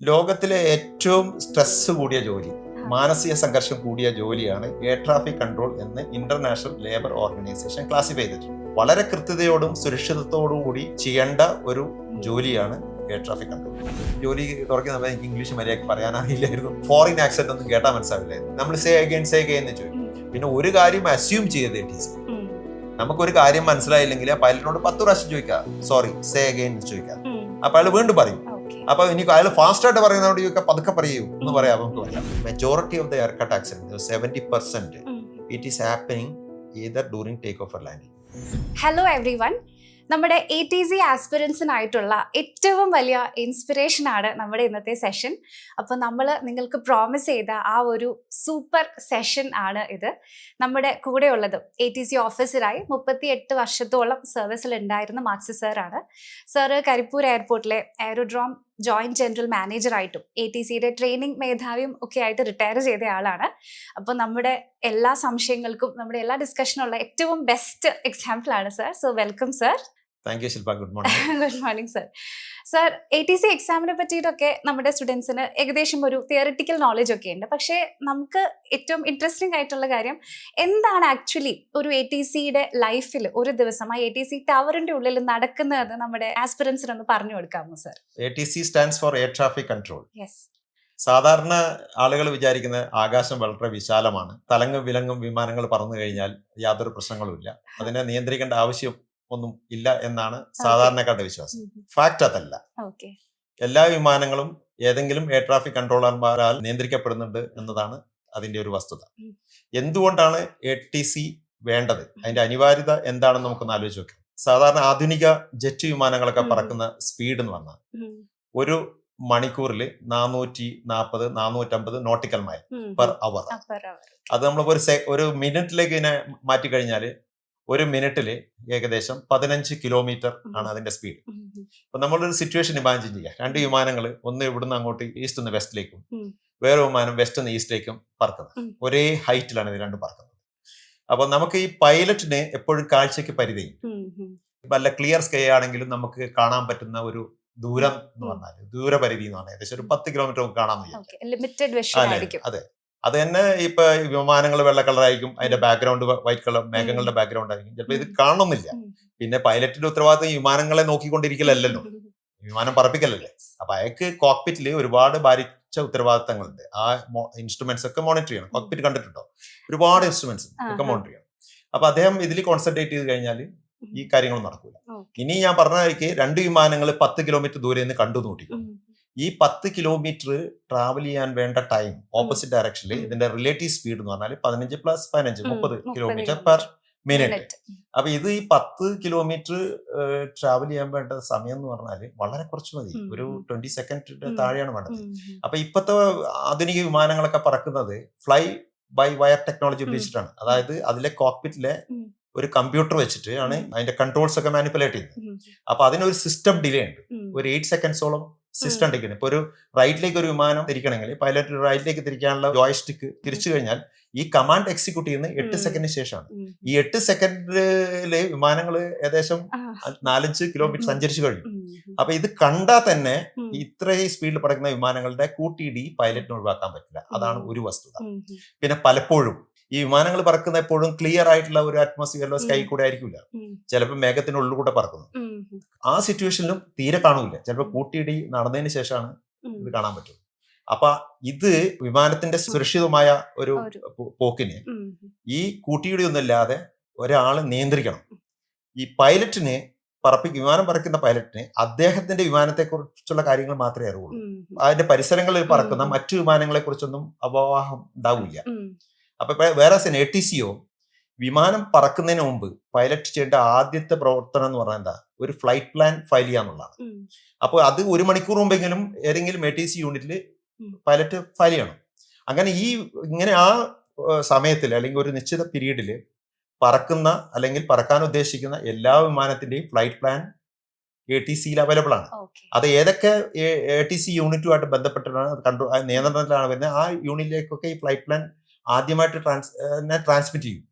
ലോകത്തിലെ ഏറ്റവും സ്ട്രെസ് കൂടിയ ജോലി, മാനസിക സംഘർഷം കൂടിയ ജോലിയാണ് എയർ ട്രാഫിക് കൺട്രോൾ എന്ന് ഇന്റർനാഷണൽ ലേബർ ഓർഗനൈസേഷൻ ക്ലാസിഫൈ ചെയ്തിട്ടുണ്ട്. വളരെ കൃത്യതയോടും സുരക്ഷിതത്തോടും കൂടി ചെയ്യേണ്ട ഒരു ജോലിയാണ് എയർ ട്രാഫിക് കൺട്രോൾ. ജോലി തുറക്കുന്ന സമയത്ത് എനിക്ക് ഇംഗ്ലീഷ് മര്യാദയ്ക്ക് പറയാനറിയില്ലായിരുന്നു. ഫോറിൻ ആക്സെന്റ് ഒന്നും കേട്ടാൽ മനസ്സിലാവില്ലായിരുന്നു. നമ്മൾ സേ അഗൈൻ എന്ന് ചോദിക്കും. പിന്നെ ഒരു കാര്യം അസ്യൂം ചെയ്ത് നമുക്കൊരു കാര്യം മനസ്സിലായില്ലെങ്കിൽ ആ പൈലറ്റിനോട് 10 പ്രാവശ്യം ചോദിക്കാം, സോറി സേ അഗൈൻ ചോദിക്കാം. അപ്പൊ അയാൾ വീണ്ടും പറയും. അപ്പൊ എനിക്ക് അയാൾ ഫാസ്റ്റ് ആയിട്ട് പറയുന്നതോട് ചോദിക്കാം, പതുക്കെ പറയൂ എന്ന് പറയാം. നമുക്ക് പറയാം majority of the air cut accident 70% it is happening either during take off or landing. Hello every one, നമ്മുടെ ATC ആസ്പിറൻസിനായിട്ടുള്ള ഏറ്റവും വലിയ ഇൻസ്പിറേഷൻ ആണ് നമ്മുടെ ഇന്നത്തെ സെഷൻ. അപ്പോൾ നമ്മൾ നിങ്ങൾക്ക് പ്രോമിസ് ചെയ്ത ആ ഒരു സൂപ്പർ സെഷൻ ആണ് ഇത്. നമ്മുടെ കൂടെയുള്ളതും ATC ഓഫീസറായി 38 വർഷത്തോളം സർവീസിൽ ഉണ്ടായിരുന്ന മാക്സി സാറാണ്. സാറ് കരിപ്പൂർ എയർപോർട്ടിലെ എയറോഡ്രോം ജോയിന്റ് ജനറൽ മാനേജറായിട്ടും ATCയുടെ ട്രെയിനിങ് മേധാവിയും ഒക്കെ ആയിട്ട് റിട്ടയർ ചെയ്ത ആളാണ്. അപ്പോൾ നമ്മുടെ എല്ലാ സംശയങ്ങൾക്കും നമ്മുടെ എല്ലാ ഡിസ്കഷനുള്ള ഏറ്റവും ബെസ്റ്റ് എക്സാമ്പിൾ ആണ് sir. So welcome sir. Thank you Shilpa. Good morning. Good morning sir. Sir, ATC എക്സാമിനെ പറ്റിയിട്ടൊക്കെ നമ്മുടെ സ്റ്റുഡൻസിന് ഏകദേശം ഒരു തിയറിറ്റിക്കൽ നോളജ് ഒക്കെ ഉണ്ട്. പക്ഷേ നമുക്ക് ഏറ്റവും ഇൻട്രസ്റ്റിംഗ് ആയിട്ടുള്ള കാര്യം എന്താണ് ആക്ച്വലി ഒരു ATCയുടെ ലൈഫിൽ ഒരു ദിവസം ആ ATC ടവറിന്റെ ഉള്ളിൽ നടക്കുന്നത് നമ്മുടെ ആസ്പിറൻസിനൊന്ന് പറഞ്ഞു കൊടുക്കാമോ sir? ATC stands for air traffic control. Yes. സാധാരണ ആളുകൾ വിചാരിക്കുന്ന ആകാശം വളരെ വിശാലമാണ്, തലങ്ങും വിലങ്ങും വിമാനങ്ങൾ പറന്നു കഴിഞ്ഞാൽ യാതൊരു പ്രശ്നങ്ങളുമില്ല, അതിനെ നിയന്ത്രിക്കേണ്ട ആവശ്യം ഒന്നും ഇല്ല എന്നാണ് സാധാരണക്കാരുടെ വിശ്വാസം. ഫാക്ട് അതല്ല. എല്ലാ വിമാനങ്ങളും ഏതെങ്കിലും എയർ ട്രാഫിക് കൺട്രോളർമാരാൽ നിയന്ത്രിക്കപ്പെടുന്നുണ്ട് എന്നതാണ് അതിന്റെ ഒരു വസ്തുത. എന്തുകൊണ്ടാണ് ATC വേണ്ടത്, അതിന്റെ അനിവാര്യത എന്താണെന്ന് നമുക്കൊന്ന് ആലോചിച്ച് നോക്കാം. സാധാരണ ആധുനിക ജെറ്റ് വിമാനങ്ങളൊക്കെ പറക്കുന്ന സ്പീഡ് എന്ന് പറഞ്ഞാൽ ഒരു മണിക്കൂറിൽ 440-450 നോട്ടിക്കൽ മൈൽ പെർ അവർ. അത് നമ്മളിപ്പോ ഒരു മിനിറ്റിലേക്ക് ഇതിനെ മാറ്റിക്കഴിഞ്ഞാൽ ഒരു മിനിറ്റിൽ ഏകദേശം 15 കിലോമീറ്റർ ആണ് അതിന്റെ സ്പീഡ്. അപ്പൊ നമ്മളൊരു സിറ്റുവേഷൻ ഇമാജിൻ ചെയ്യാം. 2 വിമാനങ്ങൾ, ഒന്ന് ഇവിടുന്ന് അങ്ങോട്ട് ഈസ്റ്റ് നിന്ന് വെസ്റ്റിലേക്കും, വേറെ വിമാനം വെസ്റ്റ് നിന്ന് ഈസ്റ്റിലേക്കും പറക്കുന്നത്. ഒരേ ഹൈറ്റിലാണ് ഇത് രണ്ടും പറക്കുന്നത്. അപ്പൊ നമുക്ക് ഈ പൈലറ്റിന് എപ്പോഴും കാഴ്ചക്ക് പരിധി, വല്ല ക്ലിയർ സ്കൈ ആണെങ്കിലും നമുക്ക് കാണാൻ പറ്റുന്ന ഒരു ദൂരം എന്ന് പറഞ്ഞാൽ ദൂരപരിധി എന്ന് പറഞ്ഞാൽ ഏകദേശം ഒരു 10 കിലോമീറ്റർ നമുക്ക് കാണാൻ കഴിയും. അതെ, അത് തന്നെ. ഇപ്പൊ വിമാനങ്ങൾ വെള്ള കളറായിരിക്കും, അതിന്റെ ബാക്ക്ഗ്രൗണ്ട് വൈറ്റ് കളർ, മേഘങ്ങളുടെ ബാക്ക്ഗ്രൗണ്ട് ആയിരിക്കും. ചിലപ്പോൾ ഇത് കാണണമെന്നില്ല. പിന്നെ പൈലറ്റിന്റെ ഉത്തരവാദിത്തം വിമാനങ്ങളെ നോക്കിക്കൊണ്ടിരിക്കലല്ലോ, വിമാനം പറപ്പിക്കലല്ലേ. അപ്പൊ അയാൾക്ക് കോക്പിറ്റിൽ ഒരുപാട് ഭാരിച്ച ഉത്തരവാദിത്തങ്ങളുണ്ട്. ആ ഇൻസ്ട്രുമെന്റ്സ് ഒക്കെ മോണിറ്റർ ചെയ്യണം. കോക്പിറ്റ് കണ്ടിട്ടുണ്ടോ? ഒരുപാട് ഇൻസ്ട്രുമെന്റ്സ് ഒക്കെ മോണിറ്റർ ചെയ്യണം. അപ്പൊ അദ്ദേഹം ഇതിൽ കോൺസെൻട്രേറ്റ് ചെയ്ത് കഴിഞ്ഞാൽ ഈ കാര്യങ്ങൾ നടക്കൂല. ഇനി ഞാൻ പറഞ്ഞ 2 വിമാനങ്ങൾ 10 കിലോമീറ്റർ ദൂരെ നിന്ന് കണ്ടു നോട്ടിക്കും. ഈ 10 കിലോമീറ്റർ ട്രാവൽ ചെയ്യാൻ വേണ്ട ടൈം ഓപ്പോസിറ്റ് ഡയറക്ഷനിൽ ഇതിന്റെ റിലേറ്റീവ് സ്പീഡ് എന്ന് പറഞ്ഞാൽ 15 + 15 30 കിലോമീറ്റർ പെർ മിനിറ്റ്. അപ്പൊ ഇത് ഈ 10 കിലോമീറ്റർ ട്രാവൽ ചെയ്യാൻ വേണ്ട സമയം എന്ന് പറഞ്ഞാൽ വളരെ കുറച്ച് മതി, ഒരു 20 സെക്കൻഡ് താഴെയാണ് വേണ്ടത്. അപ്പൊ ഇപ്പോഴത്തെ ആധുനിക വിമാനങ്ങളൊക്കെ പറക്കുന്നത് ഫ്ലൈ ബൈ വയർ ടെക്നോളജി ഉപയോഗിച്ചിട്ടാണ്. അതായത് അതിലെ കോക്പിറ്റിലെ ഒരു കമ്പ്യൂട്ടർ വെച്ചിട്ട് ആണ് അതിന്റെ കൺട്രോൾസ് ഒക്കെ മാനിപ്പുലേറ്റ് ചെയ്യുന്നത്. അപ്പൊ അതിനൊരു സിസ്റ്റം ഡിലേ ഉണ്ട്, ഒരു 8 സെക്കൻഡ്സോളം സിസ്റ്റം ടിക്കുന്നത്. ഇപ്പൊ ഒരു റൈറ്റിലേക്ക് ഒരു വിമാനം തിരിക്കണമെങ്കിൽ പൈലറ്റ് റൈറ്റിലേക്ക് തിരിക്കാനുള്ള ജോയ്സ്റ്റിക്ക് തിരിച്ചു കഴിഞ്ഞാൽ ഈ കമാൻഡ് എക്സിക്യൂട്ട് ചെയ്യുന്നത് 8 സെക്കൻഡിന് ശേഷമാണ്. ഈ 8 സെക്കൻഡില് വിമാനങ്ങൾ ഏകദേശം 4-5 കിലോമീറ്റർ സഞ്ചരിച്ചു കഴിഞ്ഞു. അപ്പൊ ഇത് കണ്ടാൽ തന്നെ ഇത്രയും സ്പീഡിൽ പറക്കുന്ന വിമാനങ്ങളുടെ കൂട്ടിയിടി പൈലറ്റിന് ഒഴിവാക്കാൻ പറ്റില്ല. അതാണ് ഒരു വസ്തുത. പിന്നെ പലപ്പോഴും ഈ വിമാനങ്ങൾ പറക്കുന്ന എപ്പോഴും ക്ലിയർ ആയിട്ടുള്ള ഒരു അറ്റ്മോസ്ഫിയറിലോ സ്കൈ കൂടെ ആയിരിക്കില്ല, ചിലപ്പോൾ മേഘത്തിനുള്ളിൽ കൂടെ പറക്കുന്നു. ആ സിറ്റുവേഷനിലും തീരെ കാണൂല, ചിലപ്പോൾ കൂട്ടിയിടി നടന്നതിന് ശേഷമാണ് ഇത് കാണാൻ പറ്റും. അപ്പൊ ഇത് വിമാനത്തിന്റെ സുരക്ഷിതമായ ഒരു പോക്കിന് ഈ കൂട്ടിയിടി ഒന്നും ഇല്ലാതെ ഒരാൾ നിയന്ത്രിക്കണം. ഈ പൈലറ്റിന് വിമാനം പറക്കുന്ന പൈലറ്റിന് അദ്ദേഹത്തിന്റെ വിമാനത്തെ കുറിച്ചുള്ള കാര്യങ്ങൾ മാത്രമേ അറിയുള്ളൂ. അതിന്റെ പരിസരങ്ങളിൽ പറക്കുന്ന മറ്റു വിമാനങ്ങളെ കുറിച്ചൊന്നും അപവാഹം ഉണ്ടാവില്ല. അപ്പൊ വേറെ ATCയോ വിമാനം പറക്കുന്നതിന് മുമ്പ് പൈലറ്റ് ചെയ്യേണ്ട ആദ്യത്തെ പ്രവർത്തനം എന്ന് പറഞ്ഞാൽ എന്താ, ഒരു ഫ്ലൈറ്റ് പ്ലാൻ ഫയൽ ചെയ്യാന്നുള്ളതാണ്. അപ്പോൾ അത് 1 മണിക്കൂർ മുമ്പെങ്കിലും ഏതെങ്കിലും ATC യൂണിറ്റിൽ പൈലറ്റ് ഫയൽ ചെയ്യണം. അങ്ങനെ ഇങ്ങനെ ആ സമയത്തിൽ അല്ലെങ്കിൽ ഒരു നിശ്ചിത പീരീഡിൽ പറക്കുന്ന അല്ലെങ്കിൽ പറക്കാൻ ഉദ്ദേശിക്കുന്ന എല്ലാ വിമാനത്തിന്റെയും ഫ്ലൈറ്റ് പ്ലാൻ ATCയിൽ അവൈലബിൾ ആണ്. അത് ഏതൊക്കെ ATC യൂണിറ്റുമായിട്ട് ബന്ധപ്പെട്ടിട്ടാണ് നിയന്ത്രണത്തിലാണ് വരുന്നത്, ആ യൂണിറ്റിലേക്കൊക്കെ ഈ ഫ്ലൈറ്റ് പ്ലാൻ ആദ്യമായിട്ട് ട്രാൻസ്മിറ്റ് ചെയ്യും.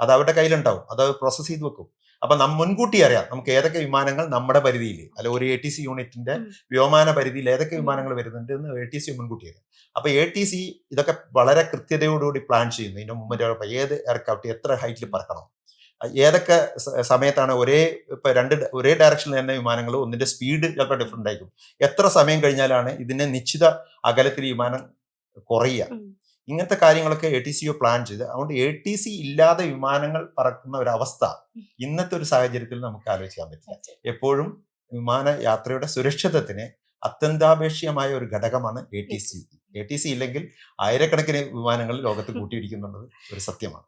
അത് അവരുടെ കയ്യിലുണ്ടാവും, അത് പ്രോസസ് ചെയ്ത് വെക്കും. അപ്പൊ മുൻകൂട്ടി അറിയാം നമുക്ക് ഏതൊക്കെ വിമാനങ്ങൾ നമ്മുടെ പരിധിയിൽ അല്ല ഒരു ATC യൂണിറ്റിന്റെ വ്യോമയാന പരിധിയിൽ ഏതൊക്കെ വിമാനങ്ങൾ വരുന്നുണ്ട് എന്ന് ATC മുൻകൂട്ടി അറിയാം. അപ്പൊ ATC ഇതൊക്കെ വളരെ കൃത്യതയോടുകൂടി പ്ലാൻ ചെയ്യുന്നു. ഇതിന്റെ മുമ്പ് ഏത് എയർക്രാഫ്റ്റ് എത്ര ഹൈറ്റിൽ പറക്കണം, ഏതൊക്കെ സമയത്താണ് ഒരേ ഡയറക്ഷനിൽ തന്നെ വിമാനങ്ങൾ ഒന്നിന്റെ സ്പീഡ് ചിലപ്പോൾ ഡിഫറെന്റ് ആയിരിക്കും, എത്ര സമയം കഴിഞ്ഞാലാണ് ഇതിന്റെ നിശ്ചിത അകലത്തിൽ വിമാനം കുറയുക, ഇങ്ങനത്തെ കാര്യങ്ങളൊക്കെ ATC പ്ലാൻ ചെയ്ത്. അതുകൊണ്ട് ATC ഇല്ലാതെ വിമാനങ്ങൾ പറക്കുന്ന ഒരു അവസ്ഥ ഇന്നത്തെ ഒരു സാഹചര്യത്തിൽ നമുക്ക് ആലോചിക്കാൻ പറ്റില്ല. എപ്പോഴും വിമാന യാത്രയുടെ സുരക്ഷിതത്തിന് അത്യന്താപേക്ഷിതമായ ഒരു ഘടകമാണ് ATC. ATC ഇല്ലെങ്കിൽ ആയിരക്കണക്കിന് വിമാനങ്ങൾ ലോകത്ത് കൂട്ടിയിടിക്കുന്നുള്ളത് ഒരു സത്യമാണ്.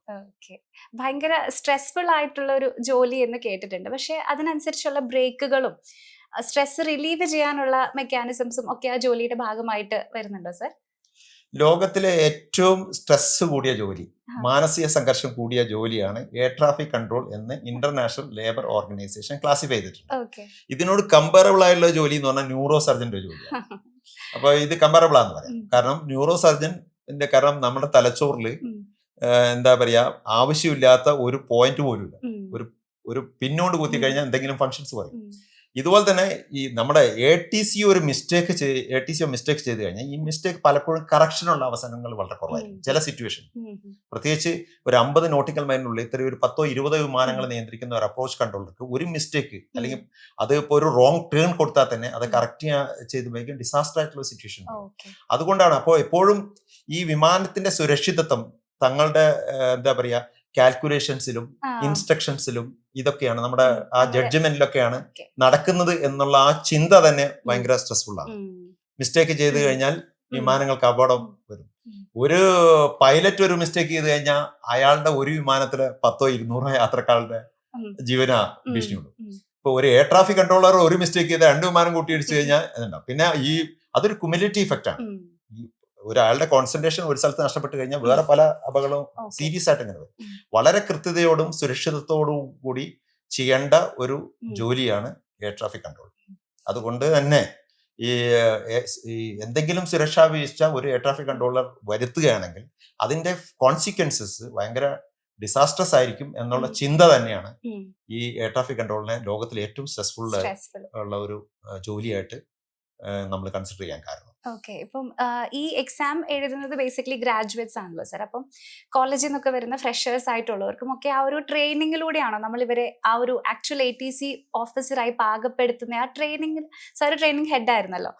ഭയങ്കര സ്ട്രെസ്ഫുൾ ആയിട്ടുള്ള ഒരു ജോലി എന്ന് കേട്ടിട്ടുണ്ട്. പക്ഷെ അതിനനുസരിച്ചുള്ള ബ്രേക്കുകളും സ്ട്രെസ് റിലീവ് ചെയ്യാനുള്ള മെക്കാനിസംസും ഒക്കെ ആ ജോലിയുടെ ഭാഗമായിട്ട് വരുന്നുണ്ടോ സർ? ലോകത്തിലെ ഏറ്റവും സ്ട്രെസ് കൂടിയ ജോലി, മാനസിക സംഘർഷം കൂടിയ ജോലിയാണ് എയർ ട്രാഫിക് കൺട്രോൾ എന്ന് ഇന്റർനാഷണൽ ലേബർ ഓർഗനൈസേഷൻ ക്ലാസിഫൈ ചെയ്തിട്ടുണ്ട്. ഇതിനോട് കമ്പാരബിൾ ആയുള്ള ജോലി എന്ന് പറഞ്ഞാൽ ന്യൂറോ സർജന്റെ ജോലിയാണ്. അപ്പൊ ഇത് കമ്പാരബിൾ ആണെന്ന് പറയാം. കാരണം ന്യൂറോ സർജന്റെ കാരണം നമ്മുടെ തലച്ചോറിൽ എന്താ പറയാ ആവശ്യമില്ലാത്ത ഒരു പോയിന്റ് പോലും ഇല്ല. ഒരു പിന്നോണ്ട് കുത്തി കഴിഞ്ഞാൽ എന്തെങ്കിലും ഫങ്ഷൻസ് പറയും. ഇതുപോലെ തന്നെ ഈ നമ്മുടെ ATC മിസ്റ്റേക്ക് ചെയ്ത് കഴിഞ്ഞാൽ ഈ മിസ്റ്റേക്ക് പലപ്പോഴും കറക്ഷനുള്ള അവസരങ്ങൾ വളരെ കുറവായിരിക്കും. ചില സിറ്റുവേഷൻ പ്രത്യേകിച്ച് ഒരു 50 നോട്ടിക്കൽ മൈലിനുള്ളിൽ ഇത്ര ഒരു 10-20 വിമാനങ്ങൾ നിയന്ത്രിക്കുന്ന ഒരു അപ്രോച്ച് കൺട്രോളർക്ക് ഒരു മിസ്റ്റേക്ക് അല്ലെങ്കിൽ അത് ഇപ്പോൾ ഒരു റോങ് ടേൺ കൊടുത്താൽ തന്നെ അത് കറക്റ്റ് ചെയ്തുമ്പോഴേക്കും ഡിസാസ്റ്റർ ആയിട്ടുള്ള സിറ്റുവേഷൻ. അതുകൊണ്ടാണ് അപ്പോൾ എപ്പോഴും ഈ വിമാനത്തിന്റെ സുരക്ഷിതത്വം തങ്ങളുടെ എന്താ പറയാ കാൽക്കുലേഷൻസിലും ഇൻസ്ട്രക്ഷൻസിലും ഇതൊക്കെയാണ് നമ്മുടെ ആ ജഡ്ജ്മെന്റിലൊക്കെയാണ് നടക്കുന്നത് എന്നുള്ള ആ ചിന്ത തന്നെ ഭയങ്കര സ്ട്രെസ്ഫുൾ ആണ്. മിസ്റ്റേക്ക് ചെയ്ത് കഴിഞ്ഞാൽ വിമാനങ്ങൾക്ക് അപകടം വരും. ഒരു പൈലറ്റ് ഒരു മിസ്റ്റേക്ക് ചെയ്ത് കഴിഞ്ഞാൽ അയാളുടെ ഒരു വിമാനത്തില് 100-200 യാത്രക്കാരുടെ ജീവന ഭീഷണിയുള്ളൂ. ഇപ്പൊ ഒരു എയർ ട്രാഫിക് കൺട്രോളർ ഒരു മിസ്റ്റേക്ക് ചെയ്ത് 2 വിമാനം കൂട്ടിയിടിച്ചു കഴിഞ്ഞാൽ അതുണ്ടാവും. പിന്നെ അതൊരു കുമുലേറ്റീവ് ഇഫക്റ്റ് ആണ്. ഒരാളുടെ കോൺസെൻട്രേഷൻ ഒരു സ്ഥലത്ത് നഷ്ടപ്പെട്ട് കഴിഞ്ഞാൽ വേറെ പല അപകടവും സീരിയസ് ആയിട്ട് ഇങ്ങനെ വരും. വളരെ കൃത്യതയോടും സുരക്ഷിതത്തോടും കൂടി ചെയ്യേണ്ട ഒരു ജോലിയാണ് എയർ ട്രാഫിക് കൺട്രോൾ. അതുകൊണ്ട് തന്നെ ഈ എന്തെങ്കിലും സുരക്ഷാ വീഴ്ച ഒരു എയർ ട്രാഫിക് കൺട്രോളർ വരുത്തുകയാണെങ്കിൽ അതിന്റെ കോൺസിക്വൻസസ് ഭയങ്കര ഡിസാസ്റ്റർസ് ആയിരിക്കും എന്നുള്ള ചിന്ത തന്നെയാണ് ഈ എയർ ട്രാഫിക് കൺട്രോളിനെ ലോകത്തിലെ ഏറ്റവും സ്ട്രെസ്ഫുൾ ഉള്ള ഒരു ജോലിയായിട്ട് നമ്മൾ കൺസിഡർ ചെയ്യാൻ കാരണം. ഓക്കെ, ഇപ്പം ഈ എക്സാം എഴുതുന്നത് ബേസിക്കലി ഗ്രാജുവേറ്റ്സ് ആണല്ലോ സർ. അപ്പം കോളേജിൽ നിന്നൊക്കെ വരുന്ന ഫ്രഷേഴ്സ് ആയിട്ടുള്ളവർക്കും ഒക്കെ ആ ഒരു ട്രെയിനിങ്ങിലൂടെയാണോ നമ്മൾ ഇവരെ ആ ഒരു ആക്ച്വൽ ATC ഓഫീസറായി പാകപ്പെടുത്തുന്ന ആ ട്രെയിനിങ്ങിൽ? സാർ ട്രെയിനിങ് ഹെഡ് ആയിരുന്നല്ലോ,